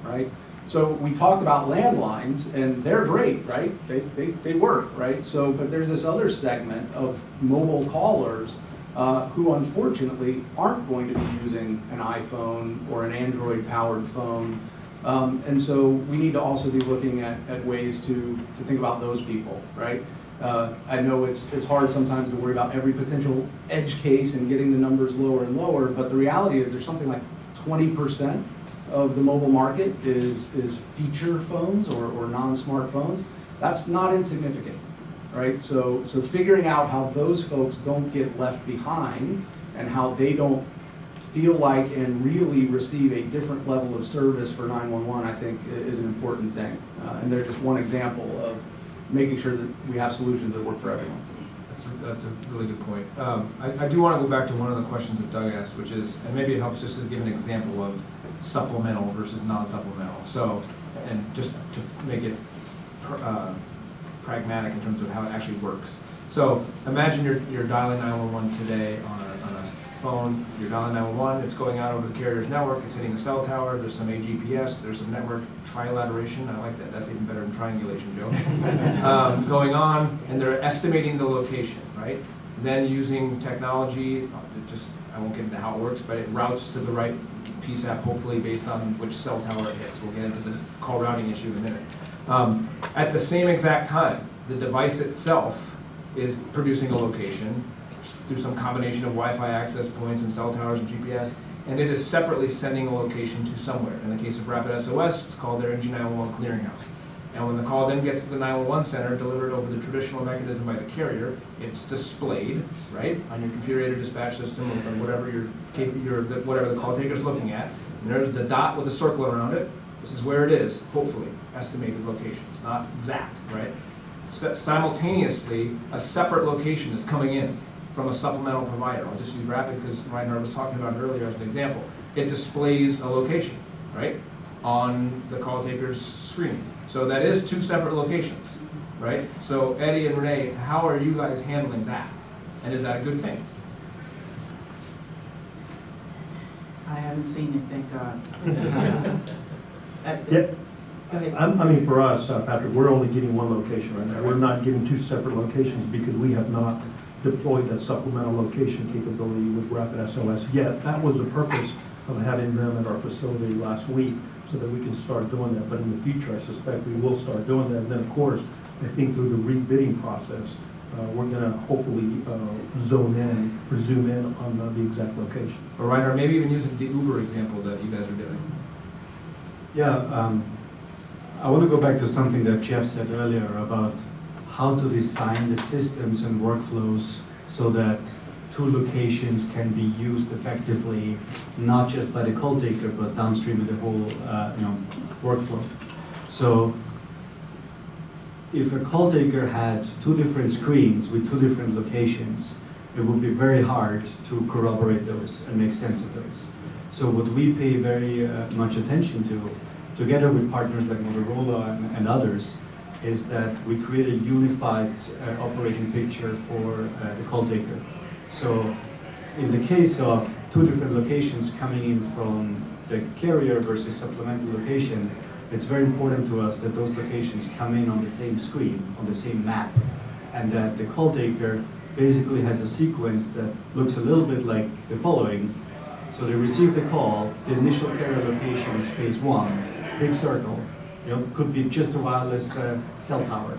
right? So we talked about landlines, and they're great, right? They work, right? So, but there's this other segment of mobile callers who unfortunately aren't going to be using an iPhone or an Android-powered phone. And so we need to also be looking at ways to think about those people, right? I know it's hard sometimes to worry about every potential edge case and getting the numbers lower and lower, but the reality is there's something like 20% of the mobile market is feature phones or non-smartphones. That's not insignificant, right? So figuring out how those folks don't get left behind and how they don't feel like and really receive a different level of service for 911, I think is an important thing. And they're just one example of making sure that we have solutions that work for everyone. That's a really good point. I do want to go back to one of the questions that Doug asked, which is, and maybe it helps just to give an example of supplemental versus non-supplemental. So, and just to make it pragmatic in terms of how it actually works. So imagine you're dialing 911 today on a phone, you're dialing 911, it's going out over the carrier's network, it's hitting a cell tower, there's some AGPS, there's some network trilateration, I like that, that's even better than triangulation, Joe, going on, and they're estimating the location, right? Then using technology, I won't get into how it works, but it routes to the right PSAP, hopefully based on which cell tower it hits. We'll get into the call routing issue in a minute. At the same exact time, the device itself is producing a location through some combination of Wi-Fi access points and cell towers and GPS, and it is separately sending a location to somewhere. In the case of Rapid SOS, it's called their NG911 clearinghouse. And when the call then gets to the 911 center, delivered over the traditional mechanism by the carrier, it's displayed, right, on your computer-aided dispatch system or whatever whatever the call taker is looking at. And there's the dot with a circle around it. This is where it is, hopefully, estimated location. It's not exact, right? Simultaneously, a separate location is coming in from a supplemental provider. I'll just use Rapid because Reinhard was talking about it earlier as an example. It displays a location, right, on the call taker's screen. So that is two separate locations, right? So Eddie and Renee, how are you guys handling that? And is that a good thing? I haven't seen it, thank God. Yeah. Go ahead. I mean, for us, Patrick, we're only getting one location right now. We're not getting two separate locations because we have not deployed that supplemental location capability with Rapid SOS yet. That was the purpose of having them at our facility last week, so that we can start doing that. But in the future, I suspect we will start doing that. And then, of course, I think through the rebidding process, we're going to hopefully zoom in on the exact location. Or Reinhard, maybe even using the Uber example that you guys are doing. Yeah, I want to go back to something that Jeff said earlier about how to design the systems and workflows so that two locations can be used effectively, not just by the call taker, but downstream of the whole workflow. So if a call taker had two different screens with two different locations, it would be very hard to corroborate those and make sense of those. So what we pay very much attention to, together with partners like Motorola and others, is that we create a unified operating picture for the call taker. So in the case of two different locations coming in from the carrier versus supplemental location, it's very important to us that those locations come in on the same screen, on the same map, and that the call taker basically has a sequence that looks a little bit like the following. So they receive the call, the initial carrier location is phase one, big circle, could be just a wireless cell tower.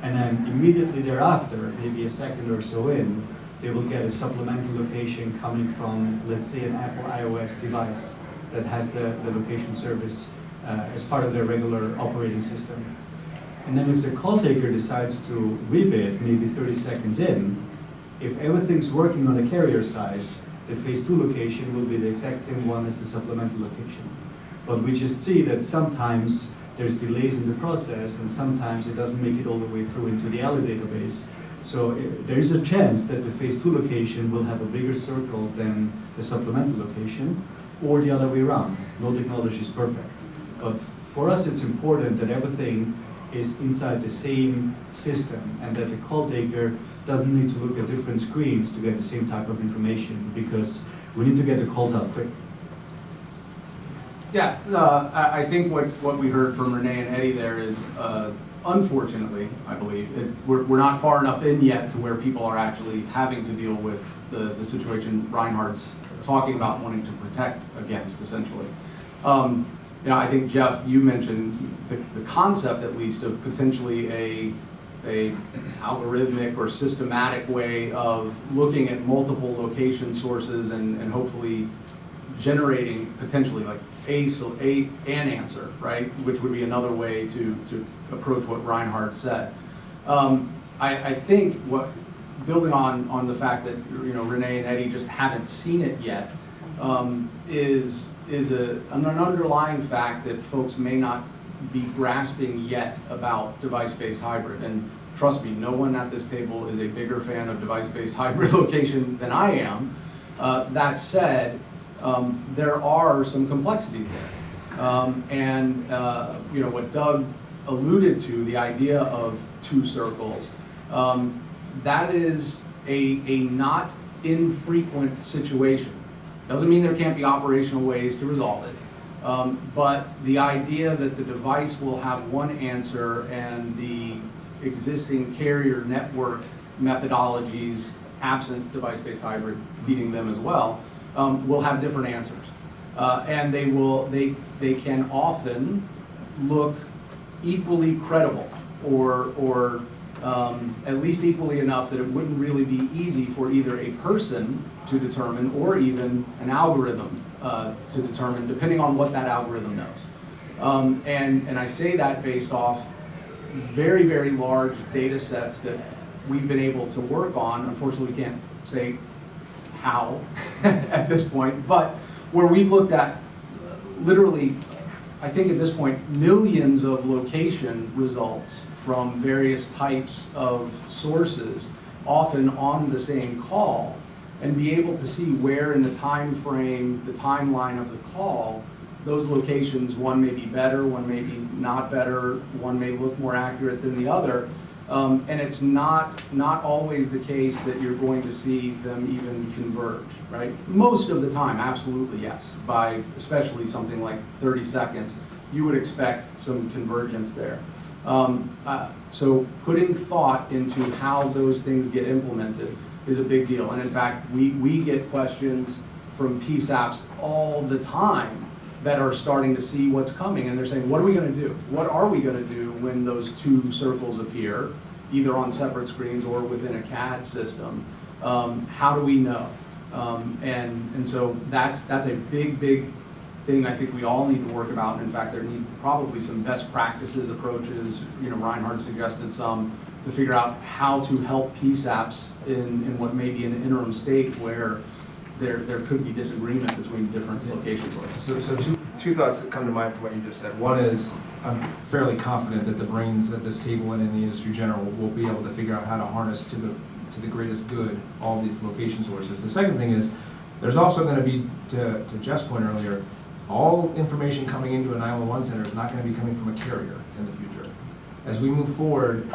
And then immediately thereafter, maybe a second or so in, they will get a supplemental location coming from, let's say, an Apple iOS device that has the location service as part of their regular operating system. And then if the call taker decides to rebid, maybe 30 seconds in, if everything's working on the carrier side, the phase 2 location will be the exact same one as the supplemental location. But we just see that sometimes there's delays in the process, and sometimes it doesn't make it all the way through into the ALI database. So there is a chance that the phase 2 location will have a bigger circle than the supplemental location, or the other way around. No technology is perfect. But for us, it's important that everything is inside the same system, and that the call taker doesn't need to look at different screens to get the same type of information, because we need to get the calls out quick. Yeah, I think what we heard from Renee and Eddie there is, unfortunately, I believe, we're not far enough in yet to where people are actually having to deal with the situation Reinhardt's talking about wanting to protect against, essentially. I think, Jeff, you mentioned the concept, at least, of potentially a algorithmic or systematic way of looking at multiple location sources and hopefully generating potentially like an answer, right? Which would be another way to approach what Reinhardt said. I think building on the fact that Renee and Eddie just haven't seen it yet, is an underlying fact that folks may not be grasping yet about device-based hybrid. And trust me, no one at this table is a bigger fan of device-based hybrid location than I am. That said, there are some complexities there. What Doug alluded to, the idea of two circles, that is a not infrequent situation. Doesn't mean there can't be operational ways to resolve it. But the idea that the device will have one answer and the existing carrier network methodologies, absent device-based hybrid feeding them as well, will have different answers. And they can often look equally credible or at least equally enough that it wouldn't really be easy for either a person to determine or even an algorithm to determine, depending on what that algorithm knows. And I say that based off very, very large data sets that we've been able to work on. Unfortunately, we can't say how at this point, but where we've looked at literally, I think at this point, millions of location results from various types of sources, often on the same call, and be able to see where in the time frame, the timeline of the call, those locations, one may be better, one may be not better, one may look more accurate than the other. And it's not always the case that you're going to see them even converge, right? Most of the time, absolutely yes. By especially something like 30 seconds, you would expect some convergence there. So putting thought into how those things get implemented is a big deal. And in fact, we get questions from PSAPs all the time that are starting to see what's coming, and they're saying, what are we going to do? What are we going to do when those two circles appear, either on separate screens or within a CAD system? How do we know? And so that's a big thing I think we all need to work about. And in fact, there need probably some best practices approaches. Reinhard suggested some to figure out how to help PSAPs in what may be an interim state where there could be disagreement between different location sources. So two thoughts that come to mind from what you just said. One is, I'm fairly confident that the brains at this table and in the industry in general will be able to figure out how to harness to the greatest good all these location sources. The second thing is, there's also going to be, to Jeff's point earlier, all information coming into a 911 center is not going to be coming from a carrier in the future. As we move forward,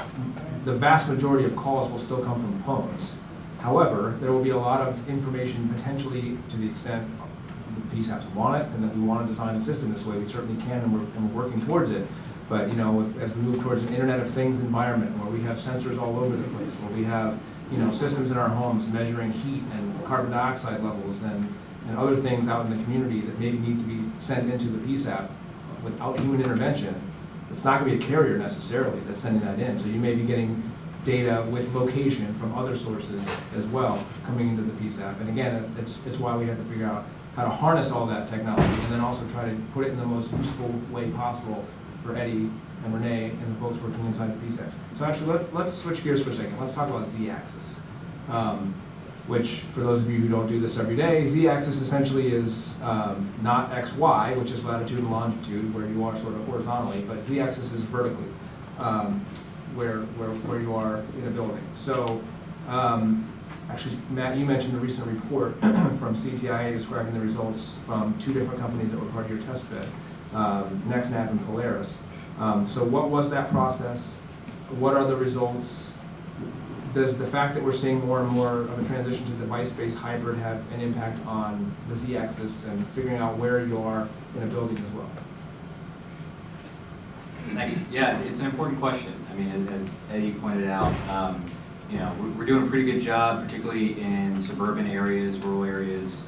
the vast majority of calls will still come from phones. However, there will be a lot of information potentially, to the extent the PSAPs want it and that we want to design a system this way, we certainly can, and we're working towards it. But as we move towards an Internet of Things environment where we have sensors all over the place, where we have systems in our homes measuring heat and carbon dioxide levels and other things out in the community that maybe need to be sent into the PSAP without human intervention, it's not going to be a carrier necessarily that's sending that in. So you may be getting data with location from other sources as well coming into the PSAP. And again, it's why we have to figure out how to harness all that technology and then also try to put it in the most useful way possible for Eddie and Renee and the folks working inside the PSAP. So actually, let's switch gears for a second. Let's talk about Z-axis, which for those of you who don't do this every day, Z-axis essentially is not XY, which is latitude and longitude, where you are sort of horizontally, but Z-axis is vertically, where you are in a building. So actually, Matt, you mentioned a recent report from CTIA describing the results from two different companies that were part of your test bed, NextNav and Polaris. So what was that process? What are the results? Does the fact that we're seeing more and more of a transition to device-based hybrid have an impact on the Z-axis and figuring out where you are in a building as well? Thanks. Yeah, it's an important question. I mean, as Eddie pointed out, we're doing a pretty good job, particularly in suburban areas, rural areas,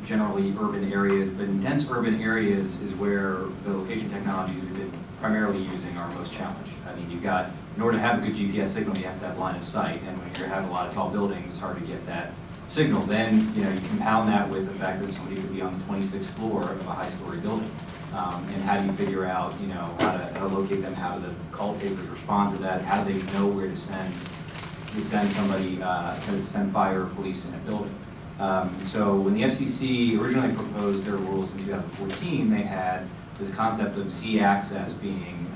generally urban areas, but in dense urban areas is where the location technologies we've been primarily using are most challenged. I mean, in order to have a good GPS signal, you have to have line of sight, and when you have a lot of tall buildings, it's hard to get that signal. Then, you compound that with the fact that somebody could be on the 26th floor of a high-story building. And how do you figure out, how to locate them? How do the call takers respond to that? How do they know where to send somebody, to send fire or police in a building? So when the FCC originally proposed their rules in 2014, they had this concept of Z-axis being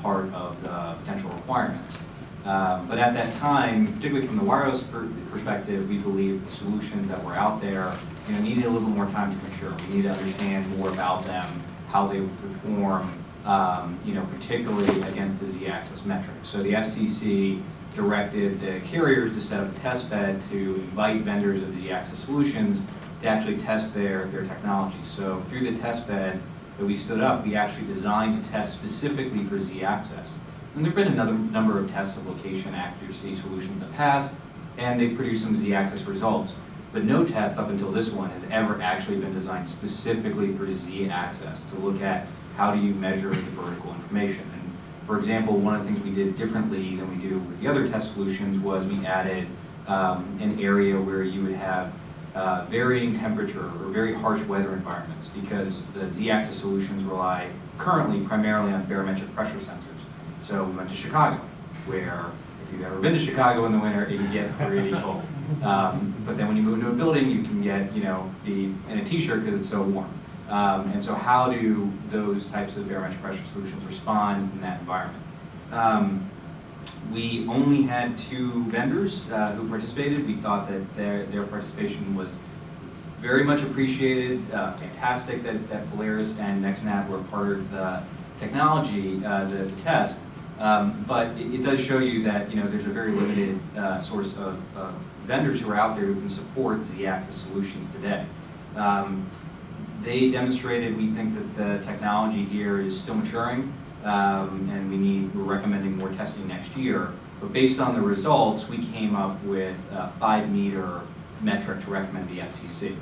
part of the potential requirements. But at that time, particularly from the wireless perspective, we believe the solutions that were out there needed a little bit more time to mature. We need to understand more about them, how they would perform, particularly against the Z-axis metric. So the FCC directed the carriers to set up a test bed to invite vendors of Z-Access solutions to actually test their technology. So through the test bed that we stood up, we actually designed a test specifically for Z-Access. And there have been another number of tests of location accuracy solutions in the past, and they produced some Z-Access results. But no test up until this one has ever actually been designed specifically for Z-Access to look at how do you measure the vertical information. And for example, one of the things we did differently than we do with the other test solutions was we added an area where you would have varying temperature or very harsh weather environments, because the Z-Access solutions rely currently primarily on barometric pressure sensors. So we went to Chicago, where if you've ever been to Chicago in the winter, it can get pretty cold. But then when you move into a building, you can get, be in a t-shirt because it's so warm. And so how do those types of barometric pressure solutions respond in that environment? We only had 2 vendors who participated. We thought that their participation was very much appreciated, fantastic that Polaris and NextNav were part of the technology, the test. But it does show you that there's a very limited source of vendors who are out there who can support Z-Access solutions today. They demonstrated, we think, that the technology here is still maturing, and we're recommending more testing next year. But based on the results, we came up with a 5-meter metric to recommend the FCC.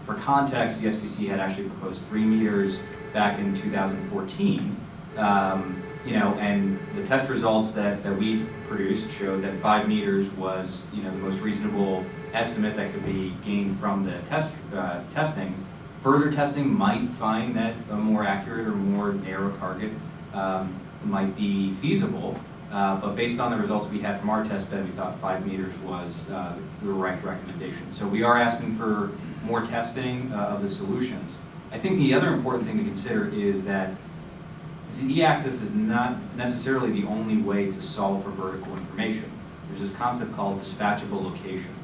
For context, the FCC had actually proposed 3 meters back in 2014. And the test results that we produced showed that 5 meters was, the most reasonable estimate that could be gained from the testing. Further testing might find that a more accurate or more narrow target might be feasible. But based on the results we had from our test bed, we thought 5 meters was the right recommendation. So we are asking for more testing of the solutions. I think the other important thing to consider is that Z-Access is not necessarily the only way to solve for vertical information. There's this concept called dispatchable location.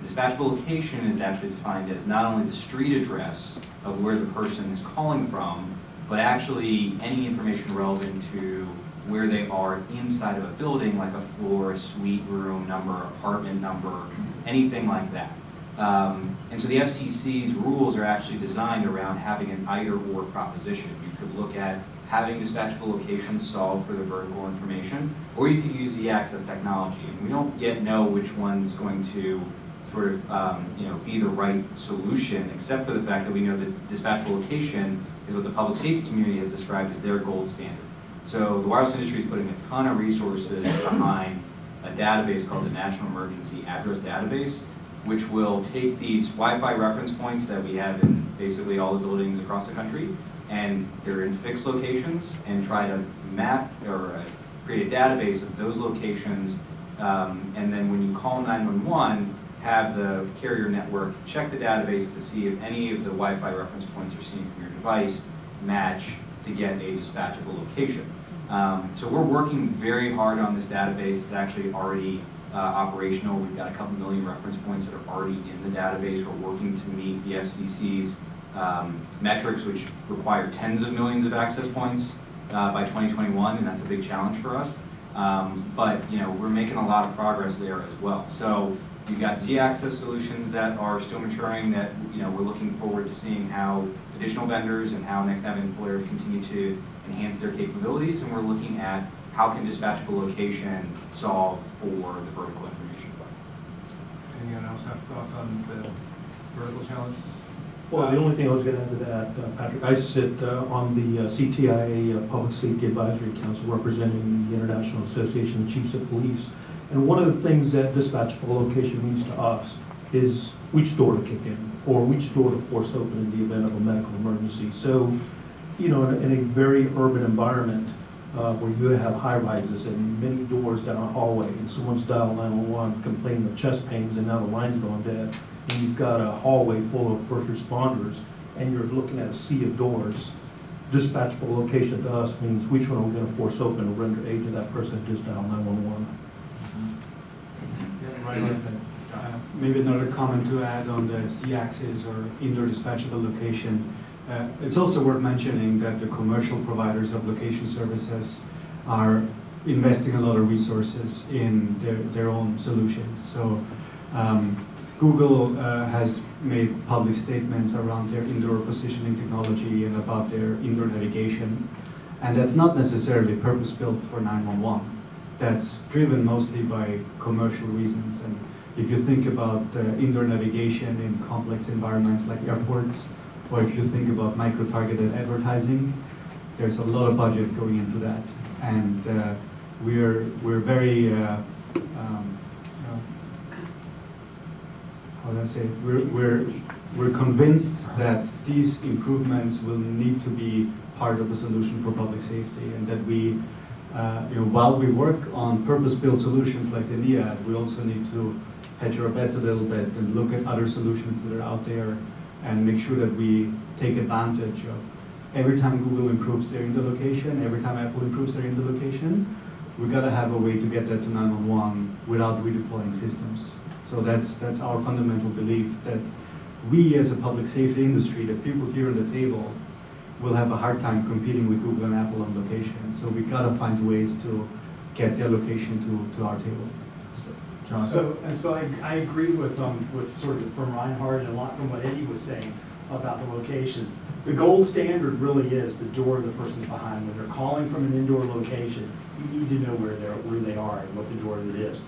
Dispatchable location is actually defined as not only the street address of where the person is calling from, but actually any information relevant to where they are inside of a building, like a floor, a suite room number, apartment number, anything like that. And so the FCC's rules are actually designed around having an either-or proposition. You could look at having dispatchable locations solve for the vertical information, or you could use Z-Access technology. And we don't yet know which one's going to sort of be the right solution, except for the fact that we know that dispatchable location is what the public safety community has described as their gold standard. So the wireless industry is putting a ton of resources behind a database called the National Emergency Address Database, which will take these Wi-Fi reference points that we have in basically all the buildings across the country, and they're in fixed locations, and try to map or create a database of those locations, and then when you call 911, have the carrier network check the database to see if any of the Wi-Fi reference points you're seeing from your device match to get a dispatchable location. So we're working very hard on this database. It's actually already operational. We've got a couple million reference points that are already in the database. We're working to meet the FCC's metrics, which require tens of millions of access points by 2021, and that's a big challenge for us. But we're making a lot of progress there as well. So you've got Z-Access solutions that are still maturing that we're looking forward to seeing how additional vendors and how NextNav and Polaris continue to enhance their capabilities, and we're looking at how can dispatchable location solve for the vertical information. Anyone else have thoughts on the vertical challenge? Well, the only thing I was going to add to that, Patrick, I sit on the CTIA Public Safety Advisory Council representing the International Association of Chiefs of Police. And one of the things that dispatchable location means to us is which door to kick in or which door to force open in the event of a medical emergency. So, in a very urban environment where you have high rises and many doors down a hallway and someone's dialed 911 complaining of chest pains and now the line's gone dead, and you've got a hallway full of first responders and you're looking at a sea of doors, dispatchable location to us means which one are we going to force open to render aid to that person that just dialed 911. Maybe another comment to add on the Z-Access or indoor dispatchable location. It's also worth mentioning that the commercial providers of location services are investing a lot of resources in their own solutions. So Google has made public statements around their indoor positioning technology and about their indoor navigation. And that's not necessarily purpose-built for 911. That's driven mostly by commercial reasons. And if you think about indoor navigation in complex environments like airports, or if you think about micro-targeted advertising, there's a lot of budget going into that. And we're very, how do I say it? We're convinced that these improvements will need to be part of a solution for public safety, and that we, while we work on purpose-built solutions like the NIAD, we also need to hedge our bets a little bit and look at other solutions that are out there and make sure that we take advantage of every time Google improves their indoor location, every time Apple improves their indoor location, we gotta have a way to get that to 911 without redeploying systems. So that's our fundamental belief, that we as a public safety industry, the people here at the table, will have a hard time competing with Google and Apple on location. So we gotta find ways to get their location to our table. John? So I agree with sort of from Reinhardt and a lot from what Eddie was saying about the location. The gold standard really is the door the person's behind. When they're calling from an indoor location, you need to know where they are and what the door that is.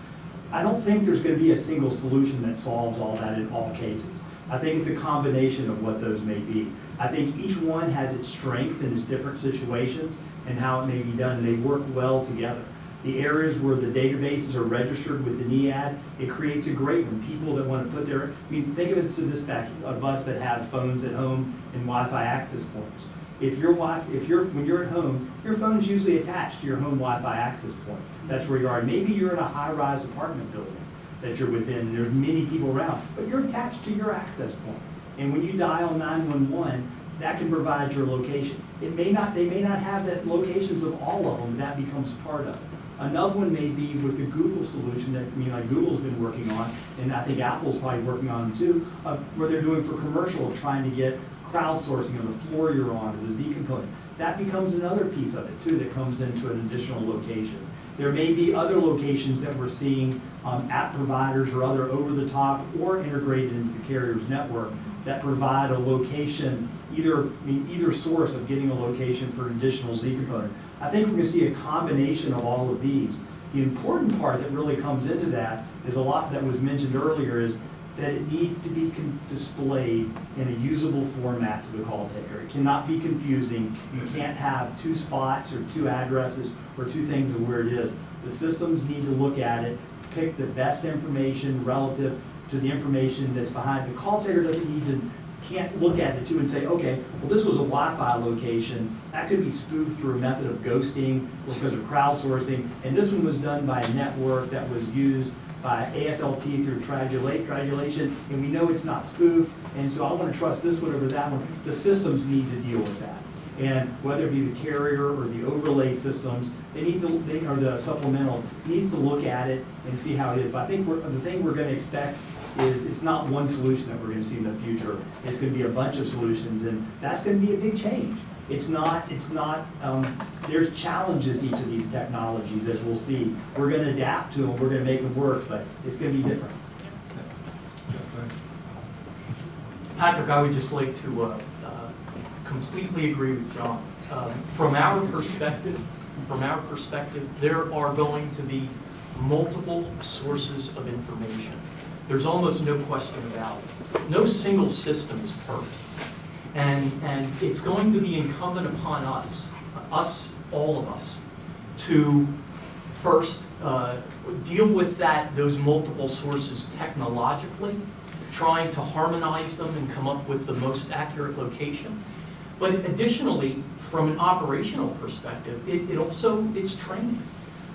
I don't think there's going to be a single solution that solves all that in all cases. I think it's a combination of what those may be. I think each one has its strength in its different situations and how it may be done, and they work well together. The areas where the databases are registered with the NIAD, it creates a great one. People that want to put their, think of it to this fact of us that have phones at home and Wi-Fi access points. When you're at home, your phone's usually attached to your home Wi-Fi access point. That's where you are. Maybe you're in a high-rise apartment building that you're within, and there's many people around, but you're attached to your access point. And when you dial 911, that can provide your location. They may not have that locations of all of them, that becomes part of it. Another one may be with the Google solution that like Google's been working on, and I think Apple's probably working on too, where they're doing for commercial, trying to get crowdsourcing of the floor you're on, or the Z component. That becomes another piece of it too that comes into an additional location. There may be other locations that we're seeing app providers or other over-the-top or integrated into the carrier's network that provide a location, either source of getting a location for an additional Z component. I think we're going to see a combination of all of these. The important part that really comes into that is a lot that was mentioned earlier is that it needs to be displayed in a usable format to the call taker. It cannot be confusing. You can't have two spots or two addresses or two things of where it is. The systems need to look at it, pick the best information relative to the information that's behind. The call taker can't look at the two and say, okay, well, this was a Wi-Fi location. That could be spoofed through a method of ghosting or because of crowdsourcing. And this one was done by a network that was used by AFLT through triangulation, and we know it's not spoofed, and so I want to trust this one over that one. The systems need to deal with that. And whether it be the carrier or the overlay systems, or the supplemental, needs to look at it and see how it is. But I think the thing we're going to expect is it's not one solution that we're going to see in the future. It's going to be a bunch of solutions, and that's going to be a big change. There's challenges to each of these technologies, as we'll see. We're going to adapt to them, we're going to make them work, but it's going to be different. Patrick, I would just like to completely agree with John. From our perspective, there are going to be multiple sources of information. There's almost no question about it. No single system is perfect. And it's going to be incumbent upon us, all of us, to first deal with those multiple sources technologically, trying to harmonize them and come up with the most accurate location. But additionally, from an operational perspective, it's training.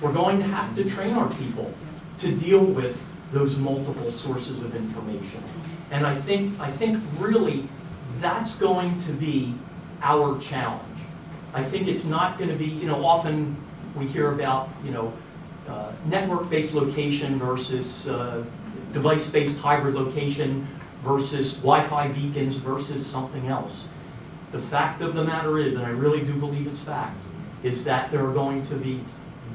We're going to have to train our people to deal with those multiple sources of information. And I think really that's going to be our challenge. I think it's not going to be, often we hear about, network-based location versus device-based hybrid location versus Wi-Fi beacons versus something else. The fact of the matter is, and I really do believe it's fact, is that there are going to be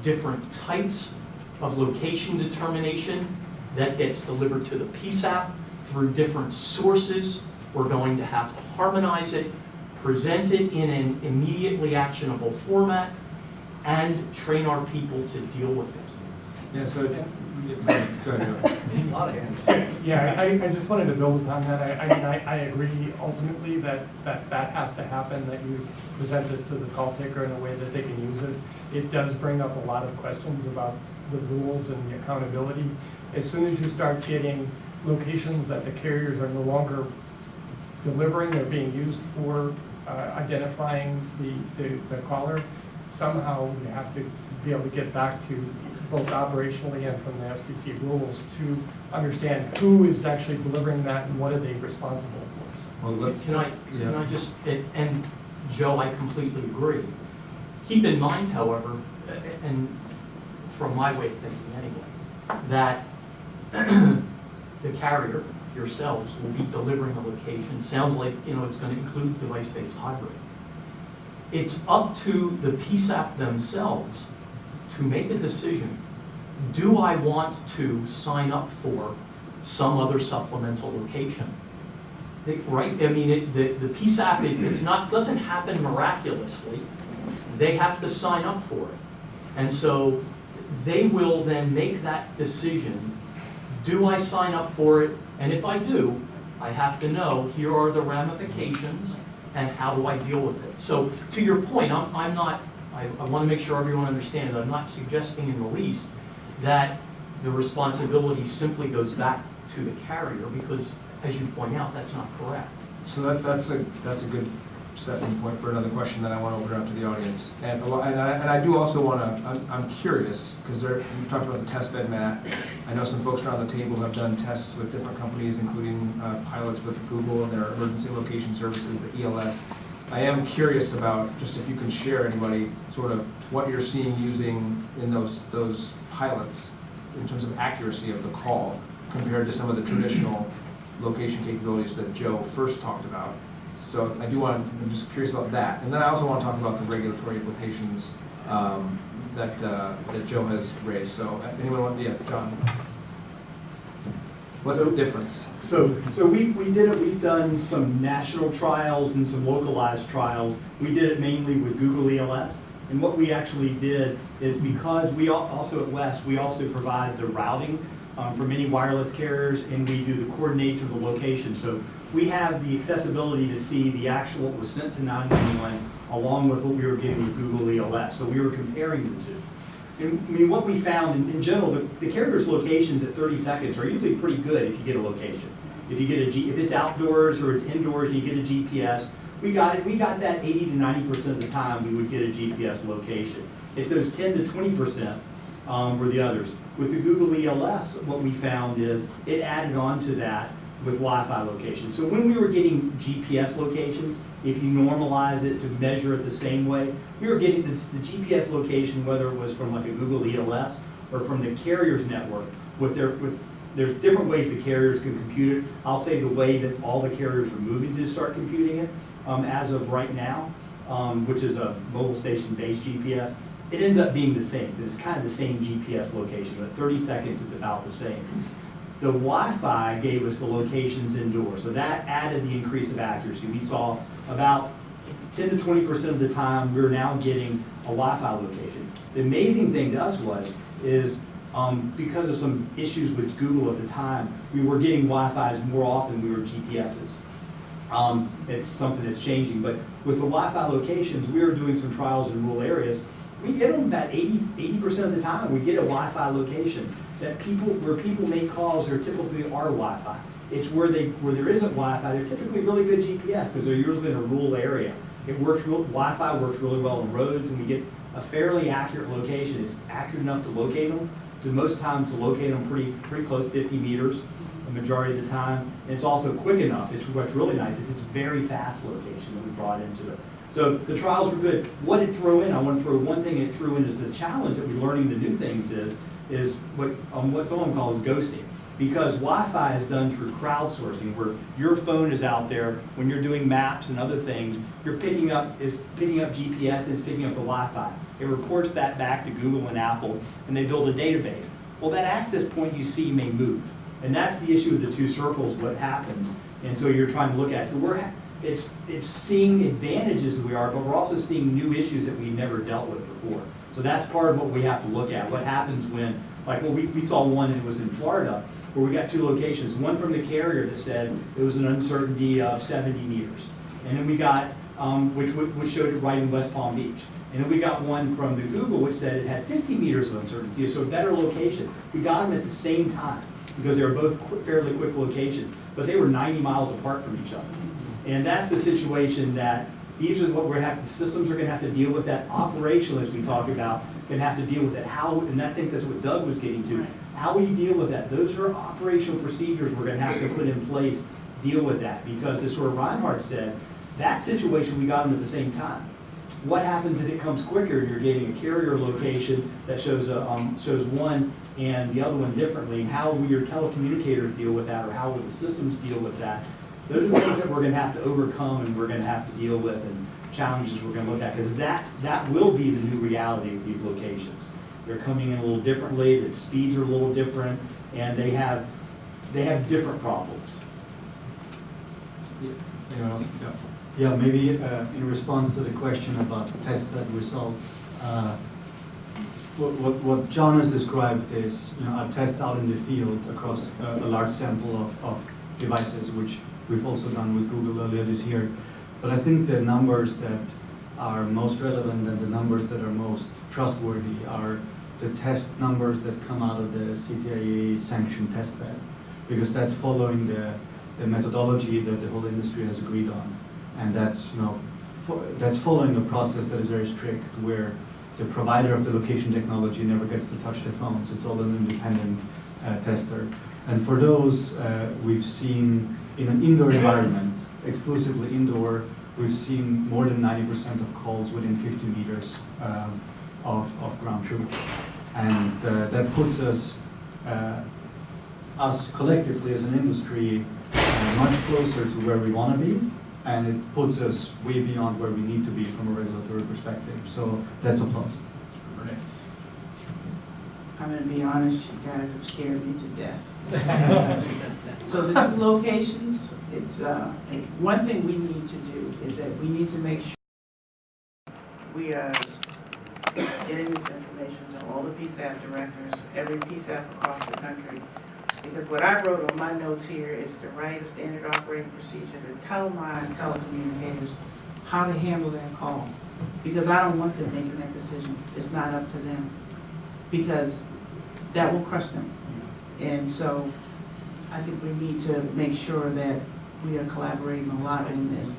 different types of location determination that gets delivered to the PSAP through different sources. We're going to have to harmonize it, present it in an immediately actionable format, and train our people to deal with it. Yeah, so, go ahead, Joe. A lot of hands. Yeah, I just wanted to build upon that. I agree ultimately that has to happen, that you present it to the call taker in a way that they can use it. It does bring up a lot of questions about the rules and the accountability. As soon as you start getting locations that the carriers are no longer delivering, they're being used for identifying the caller, somehow you have to be able to get back to both operationally and from the FCC rules to understand who is actually delivering that and what are they responsible for. Well, let's, Can I just, and Joe, I completely agree. Keep in mind, however, and from my way of thinking anyway, that the carrier, yourselves, will be delivering a location. Sounds like, it's going to include device-based hybrid. It's up to the PSAP themselves to make a decision. Do I want to sign up for some other supplemental location? Right? I mean, the PSAP, doesn't happen miraculously. They have to sign up for it. And so they will then make that decision. Do I sign up for it? And if I do, I have to know, here are the ramifications and how do I deal with it. So to your point, I want to make sure everyone understands, I'm not suggesting in the least that the responsibility simply goes back to the carrier, because as you point out, that's not correct. so that's a good stepping point for another question that I want to open up to the audience. And I do also want to, I'm curious, because you've talked about the test bed mat. I know some folks around the table have done tests with different companies, including pilots with Google and their emergency location services, the ELS. I am curious about, just if you can share, anybody, sort of what you're seeing using in those pilots in terms of accuracy of the call compared to some of the traditional location capabilities that Joe first talked about. So I'm just curious about that. And then I also want to talk about the regulatory implications that Joe has raised. So anyone want, yeah, John? What's the difference? So we did it, we've done some national trials and some localized trials. We did it mainly with Google ELS. And what we actually did is, because we also at West, we also provide the routing for many wireless carriers, and we do the coordination of the location. So we have the accessibility to see the actual what was sent to 911 along with what we were getting with Google ELS. So we were comparing the two. And, I mean, what we found in general, the carrier's locations at 30 seconds are usually pretty good if you get a location. If you get if it's outdoors or it's indoors and you get a GPS, we got that 80 to 90% of the time we would get a GPS location. It's those 10 to 20% were the others. With the Google ELS, what we found is it added on to that with Wi-Fi locations. So when we were getting GPS locations, if you normalize it to measure it the same way, we were getting the GPS location, whether it was from like a Google ELS or from the carrier's network. There's different ways the carriers can compute it. I'll say the way that all the carriers are moving to start computing it as of right now, which is a mobile station-based GPS. It ends up being the same. It's kind of the same GPS location, but 30 seconds it's about the same. The Wi-Fi gave us the locations indoors, so that added the increase of accuracy. We saw about 10 to 20% of the time we're now getting a Wi-Fi location. The amazing thing to us is because of some issues with Google at the time, we were getting Wi-Fis more often than we were GPSs. It's something that's changing, but with the Wi-Fi locations, we were doing some trials in rural areas. We get them about 80% of the time. We get a Wi-Fi location where people make calls are typically our Wi-Fi. It's where there isn't Wi-Fi, they're typically really good GPS because they're usually in a rural area. Wi-Fi works really well on roads, and we get a fairly accurate location. It's accurate enough to locate them. Most times to locate them pretty close, 50 meters, the majority of the time. And it's also quick enough. What's really nice is it's a very fast location that we brought into it. So the trials were good. What it threw in, I want to throw one thing it threw in is the challenge that we're learning the new things is what someone calls ghosting. Because Wi-Fi is done through crowdsourcing, where your phone is out there, when you're doing maps and other things, it's picking up GPS, and it's picking up the Wi-Fi. It reports that back to Google and Apple, and they build a database. Well, that access point you see may move. And that's the issue with the two circles, what happens. And so you're trying to look at it. So it's seeing advantages that we are, but we're also seeing new issues that we've never dealt with before. So that's part of what we have to look at. What happens when, like, well, we saw one, and it was in Florida, where we got two locations. One from the carrier that said it was an uncertainty of 70 meters. And then we got, which showed it right in West Palm Beach. And then we got one from the Google, which said it had 50 meters of uncertainty, so a better location. We got them at the same time, because they were both fairly quick locations, but they were 90 miles apart from each other. And that's the situation that these are what the systems are gonna have to deal with. That operational, as we talk about, gonna have to deal with it. How, and I think that's what Doug was getting to. How will you deal with that? Those are operational procedures we're gonna have to put in place, deal with that. Because as sort of Reinhardt said, that situation, we got them at the same time. What happens if it comes quicker and you're getting a carrier location that shows one and the other one differently? And how will your telecommunicators deal with that, or how will the systems deal with that? Those are things that we're going to have to overcome, and we're going to have to deal with, and challenges we're going to look at, because that will be the new reality of these locations. They're coming in a little differently, the speeds are a little different, and they have different problems. Anyone else? Yeah. Yeah, maybe in response to the question about testbed results, what John has described is, our tests out in the field across a large sample of devices, which we've also done with Google earlier this year. But I think the numbers that are most relevant and the numbers that are most trustworthy are the test numbers that come out of the CTIA sanctioned testbed, because that's following the methodology that the whole industry has agreed on. And that's, that's following a process that is very strict, where the provider of the location technology never gets to touch their phones. It's all an independent tester. And for those, we've seen in an indoor environment, exclusively indoor, we've seen more than 90% of calls within 50 meters of ground truth. And that puts us collectively as an industry much closer to where we want to be. And it puts us way beyond where we need to be from a regulatory perspective. So that's a plus. Renee. I'm gonna be honest, you guys have scared me to death. So the two locations, it's, one thing we need to do is that we need to make sure we are getting this information to all the PSAF directors, every PSAF across the country. Because what I wrote on my notes here is to write a standard operating procedure to tell my telecommunicators how to handle that call. Because I don't want them making that decision. It's not up to them. Because that will crush them. And so I think we need to make sure that we are collaborating a lot in this.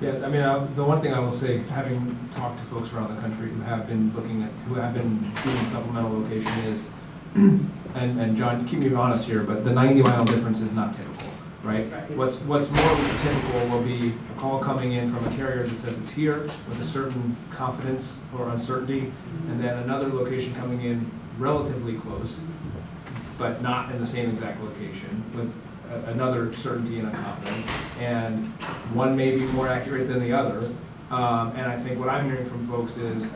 Yeah, I mean, the one thing I will say, having talked to folks around the country who have been doing supplemental location is, and John, keep me honest here, but the 90-mile difference is not typical, right? What's more typical will be a call coming in from a carrier that says it's here with a certain confidence or uncertainty, and then another location coming in relatively close, but not in the same exact location with another certainty and a confidence, and one may be more accurate than the other. And I think what I'm hearing from folks is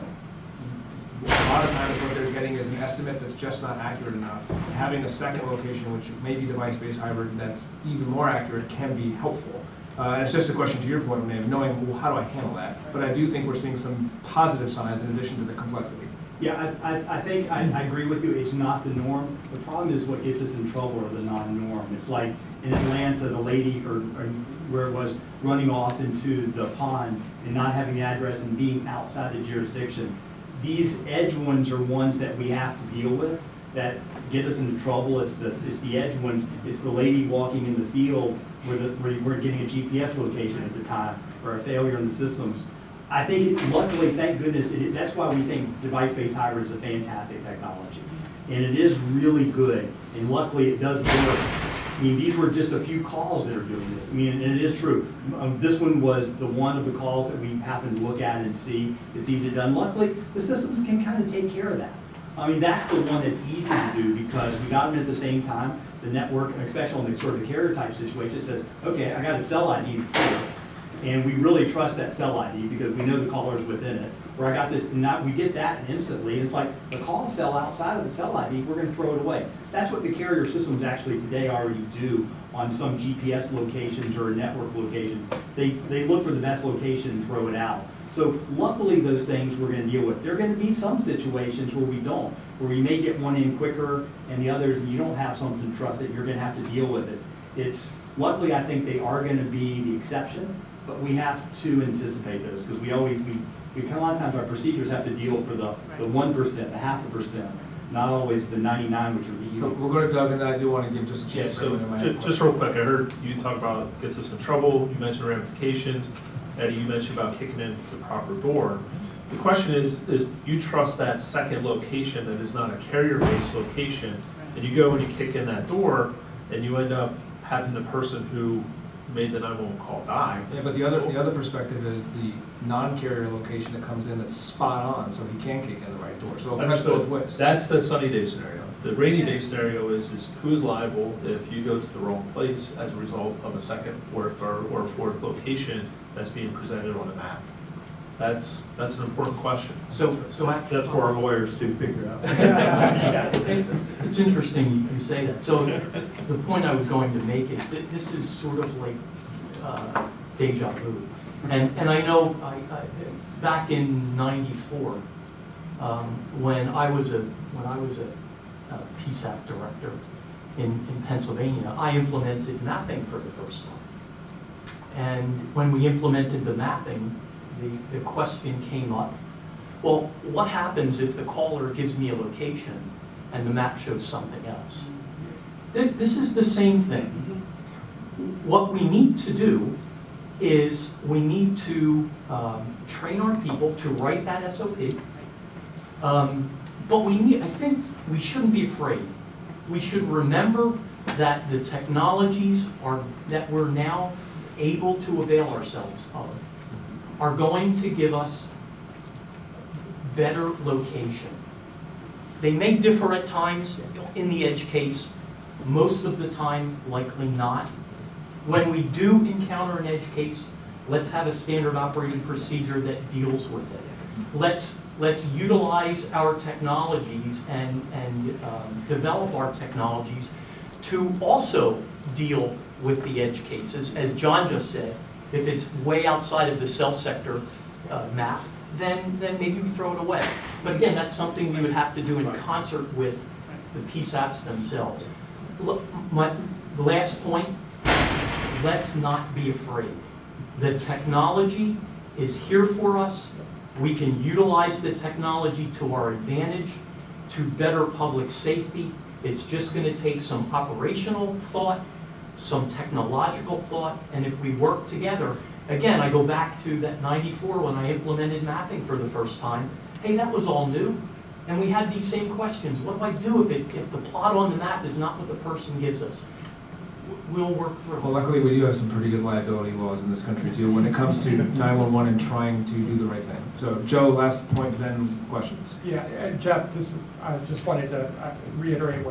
a lot of times what they're getting is an estimate that's just not accurate enough. Having a second location, which may be device-based hybrid, that's even more accurate can be helpful. And it's just a question to your point, Renee, of knowing, well, how do I handle that? But I do think we're seeing some positive signs in addition to the complexity. Yeah, I think I agree with you. It's not the norm. The problem is what gets us in trouble are the non-norm. It's like in Atlanta, the lady, or where it was, running off into the pond and not having the address and being outside the jurisdiction. These edge ones are ones that we have to deal with that get us into trouble. It's the edge ones. It's the lady walking in the field where we're getting a GPS location at the time, or a failure in the systems. I think, luckily, thank goodness, that's why we think device-based hybrid is a fantastic technology. And it is really good, and luckily it does work. I mean, these were just a few calls that are doing this. I mean, and it is true. This one was the one of the calls that we happened to look at and see it's easy done. Luckily, the systems can kind of take care of that. I mean, that's the one that's easy to do because we got them at the same time. the network, and especially on the sort of the carrier type situation, it says, okay, I got a cell ID that's here, and we really trust that cell ID because we know the caller's within it. Where I got this, and now we get that instantly, and it's like, the call fell outside of the cell ID, we're gonna throw it away. That's what the carrier systems actually today already do on some GPS locations or network locations. They look for the best location and throw it out. So luckily, those things we're gonna deal with. There are gonna be some situations where we don't, where we may get one in quicker and the others, and you don't have something trusted, you're gonna have to deal with it. Luckily, I think they are gonna be the exception, but we have to anticipate those, because a lot of times our procedures have to deal for the 1%, the 0.5%, not always the 99, which are the easy. So we'll go to Doug, and then I do want to give just a Yeah, chance for so everyone to just real quick, I heard you talk about gets us in trouble, you mentioned ramifications, Eddie, you mentioned about kicking in the proper door. The question is you trust that second location that is not a carrier-based location, and you go and you kick in that door, and you end up having the person who made the 911 call die. Yeah, but the other perspective is the non-carrier location that comes in that's spot on, so he can kick in the right door. So it cuts both ways. That's the sunny day scenario. The rainy day scenario is who's liable if you go to the wrong place as a result of a second or a third or a fourth location that's being presented on a map. That's an important question. So actually. That's for our lawyers to figure out. It's interesting you say that. So the point I was going to make is that this is sort of like deja vu. And I know back in '94, when I was a PSAP director in Pennsylvania, I implemented mapping for the first time. And when we implemented the mapping, the question came up, well, what happens if the caller gives me a location and the map shows something else? This is the same thing. What we need to do is we need to train our people to write that SOP. But I think we shouldn't be afraid. We should remember that the technologies that we're now able to avail ourselves of are going to give us better location. They may differ at times in the edge case, most of the time likely not. When we do encounter an edge case, let's have a standard operating procedure that deals with it. Let's utilize our technologies and develop our technologies to also deal with the edge cases. As John just said, if it's way outside of the cell sector map, then maybe we throw it away. But again, that's something we would have to do in concert with the PSAPs themselves. Look, the last point, let's not be afraid. The technology is here for us. We can utilize the technology to our advantage to better public safety. It's just going to take some operational thought, some technological thought, and if we work together, again, I go back to that '94 when I implemented mapping for the first time. Hey, that was all new, and we had these same questions. What do I do if the plot on the map is not what the person gives us? We'll work through it. Well, luckily, we do have some pretty good liability laws in this country, too, when it comes to 911 and trying to do the right thing. So, Joe, last point, then questions. Yeah, Jeff, I just wanted to reiterate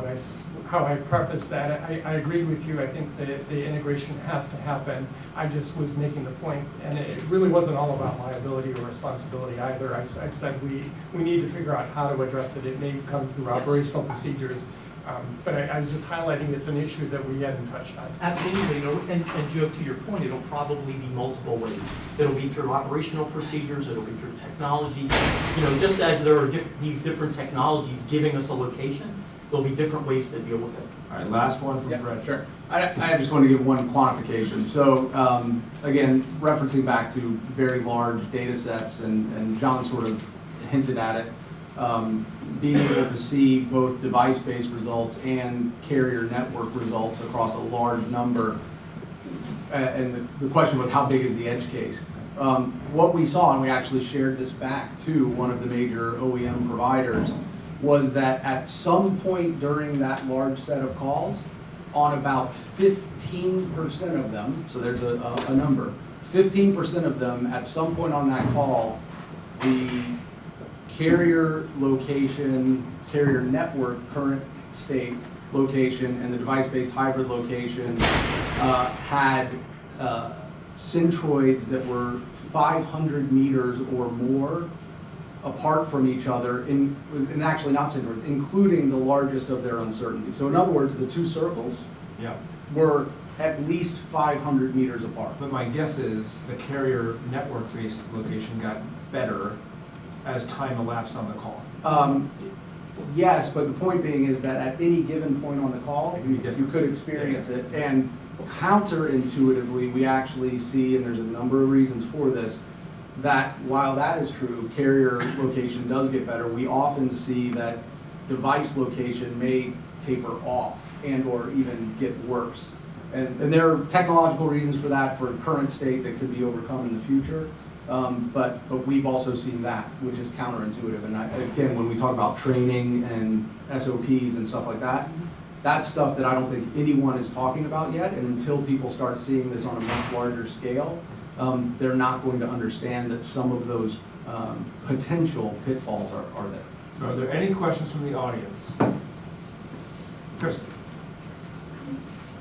how I prefaced that. I agree with you. I think that the integration has to happen. I just was making the point, and it really wasn't all about liability or responsibility either. I said we need to figure out how to address it. It may come through operational procedures. But I was just highlighting it's an issue that we hadn't touched on. Absolutely, and Joe, to your point, it'll probably be multiple ways. It'll be through operational procedures, it'll be through technology. Just as there are these different technologies giving us a location, there'll be different ways to deal with it. All right, last one from Fred. Sure. I just want to give one quantification. So again, referencing back to very large data sets, and John sort of hinted at it, being able to see both device-based results and carrier network results across a large number. And the question was, how big is the edge case? What we saw, and we actually shared this back to one of the major OEM providers, was that at some point during that large set of calls, on about 15% of them, so there's a number, 15% of them at some point on that call, the carrier location, carrier network current state location and the device-based hybrid location had centroids that were 500 meters or more apart from each other, and actually not centroids, including the largest of their uncertainty. So in other words, the two circles Yeah. were at least 500 meters apart. But my guess is the carrier network-based location got better as time elapsed on the call. Yes, but the point being is that at any given point on the call, It can be different. you could experience it. And counterintuitively, we actually see, and there's a number of reasons for this, that while that is true, carrier location does get better, we often see that device location may taper off and or even get worse. And there are technological reasons for that for current state that could be overcome in the future. But we've also seen that, which is counterintuitive. And again, when we talk about training and SOPs and stuff like that, that's stuff that I don't think anyone is talking about yet. And until people start seeing this on a much larger scale, they're not going to understand that some of those potential pitfalls are there. So are there any questions from the audience? Kristen?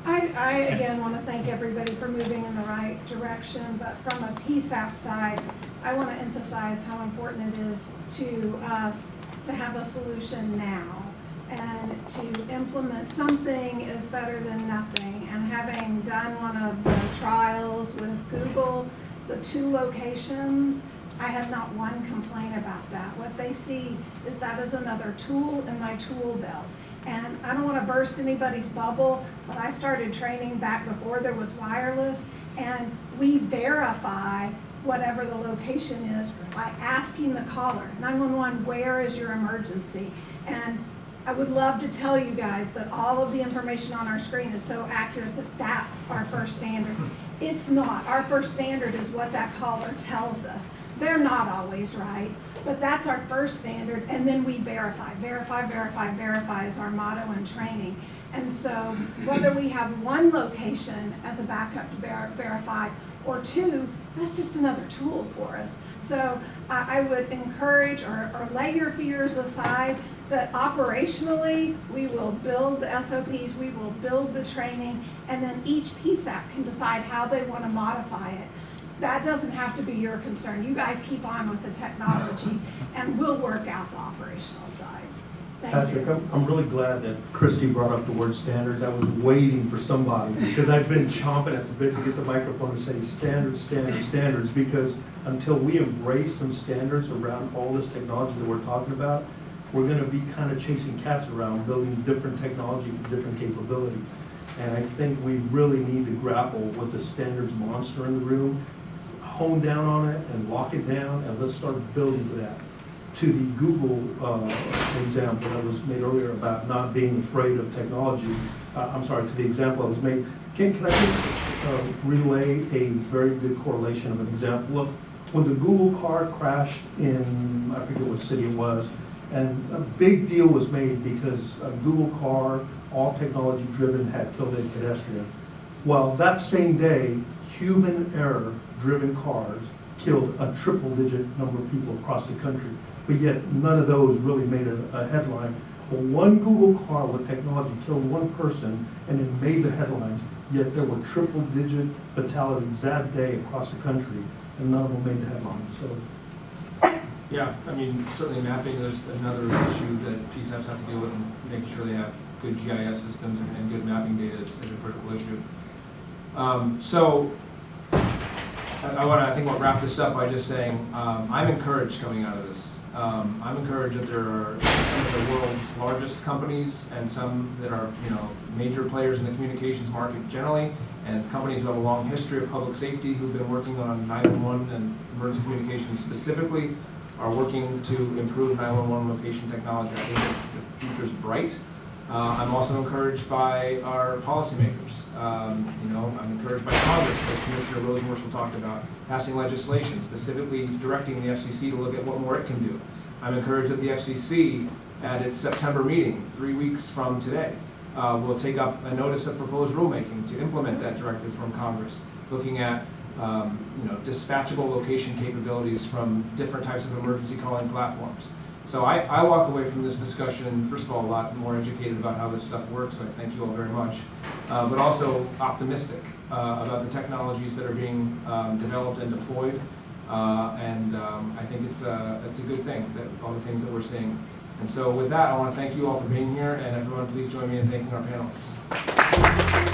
I again want to thank everybody for moving in the right direction, but from a PSAP side, I want to emphasize how important it is to us to have a solution now, and to implement something is better than nothing. And having done one of the trials with Google, the 2 locations, I have not one complaint about that. What they see is that is another tool in my tool belt. And I don't want to burst anybody's bubble, but I started training back before there was wireless, and we verify whatever the location is by asking the caller, 911, where is your emergency? And I would love to tell you guys that all of the information on our screen is so accurate that that's our first standard. It's not. Our first standard is what that caller tells us. They're not always right, but that's our first standard, and then we verify. Verify, verify, verify is our motto in training. And so whether we have 1 location as a backup to verify or 2, that's just another tool for us. So I would encourage or lay your fears aside, that operationally we will build the SOPs, we will build the training, and then each PSAP can decide how they want to modify it. That doesn't have to be your concern. You guys keep on with the technology, and we'll work out the operational side. Thank Patrick, you. I'm really glad that Christy brought up the word standards. I was waiting for somebody, because I've been chomping at the bit to get the microphone to say standards, standards, standards, because until we embrace some standards around all this technology that we're talking about, we're gonna be kind of chasing cats around, building different technology with different capabilities. And I think we really need to grapple with the standards monster in the room, hone down on it and lock it down, and let's start building to that. To the Google example that was made earlier about not being afraid of technology, to the example that was made, can I just relay a very good correlation of an example? Look, when the Google car crashed in, I forget what city it was, and a big deal was made because a Google car, all technology driven, had killed a pedestrian. Well, that same day, human error driven cars killed a 3-digit number of people across the country. But yet none of those really made a headline. Well, one Google car with technology killed 1 person and it made the headlines, yet there were 3-digit fatalities that day across the country, and none of them made the headlines. So. Yeah, I mean, certainly mapping is another issue that PSAPs have to deal with, and making sure they have good GIS systems and good mapping data is a critical issue. So I think we'll wrap this up by just saying I'm encouraged coming out of this. I'm encouraged that there are some of the world's largest companies and some that are, major players in the communications market generally, and companies who have a long history of public safety who've been working on 911 and emergency communications specifically are working to improve 911 location technology. I think that the future is bright. I'm also encouraged by our policymakers. I'm encouraged by Congress, as Commissioner Rosenworcel talked about, passing legislation, specifically directing the FCC to look at what more it can do. I'm encouraged that the FCC, at its September meeting, 3 weeks from today, will take up a notice of proposed rulemaking to implement that directive from Congress, looking at dispatchable location capabilities from different types of emergency calling platforms. So I walk away from this discussion, first of all, a lot more educated about how this stuff works, so I thank you all very much, but also optimistic about the technologies that are being developed and deployed, and I think it's a good thing, that all the things that we're seeing. And so with that, I want to thank you all for being here, and everyone please join me in thanking our panelists.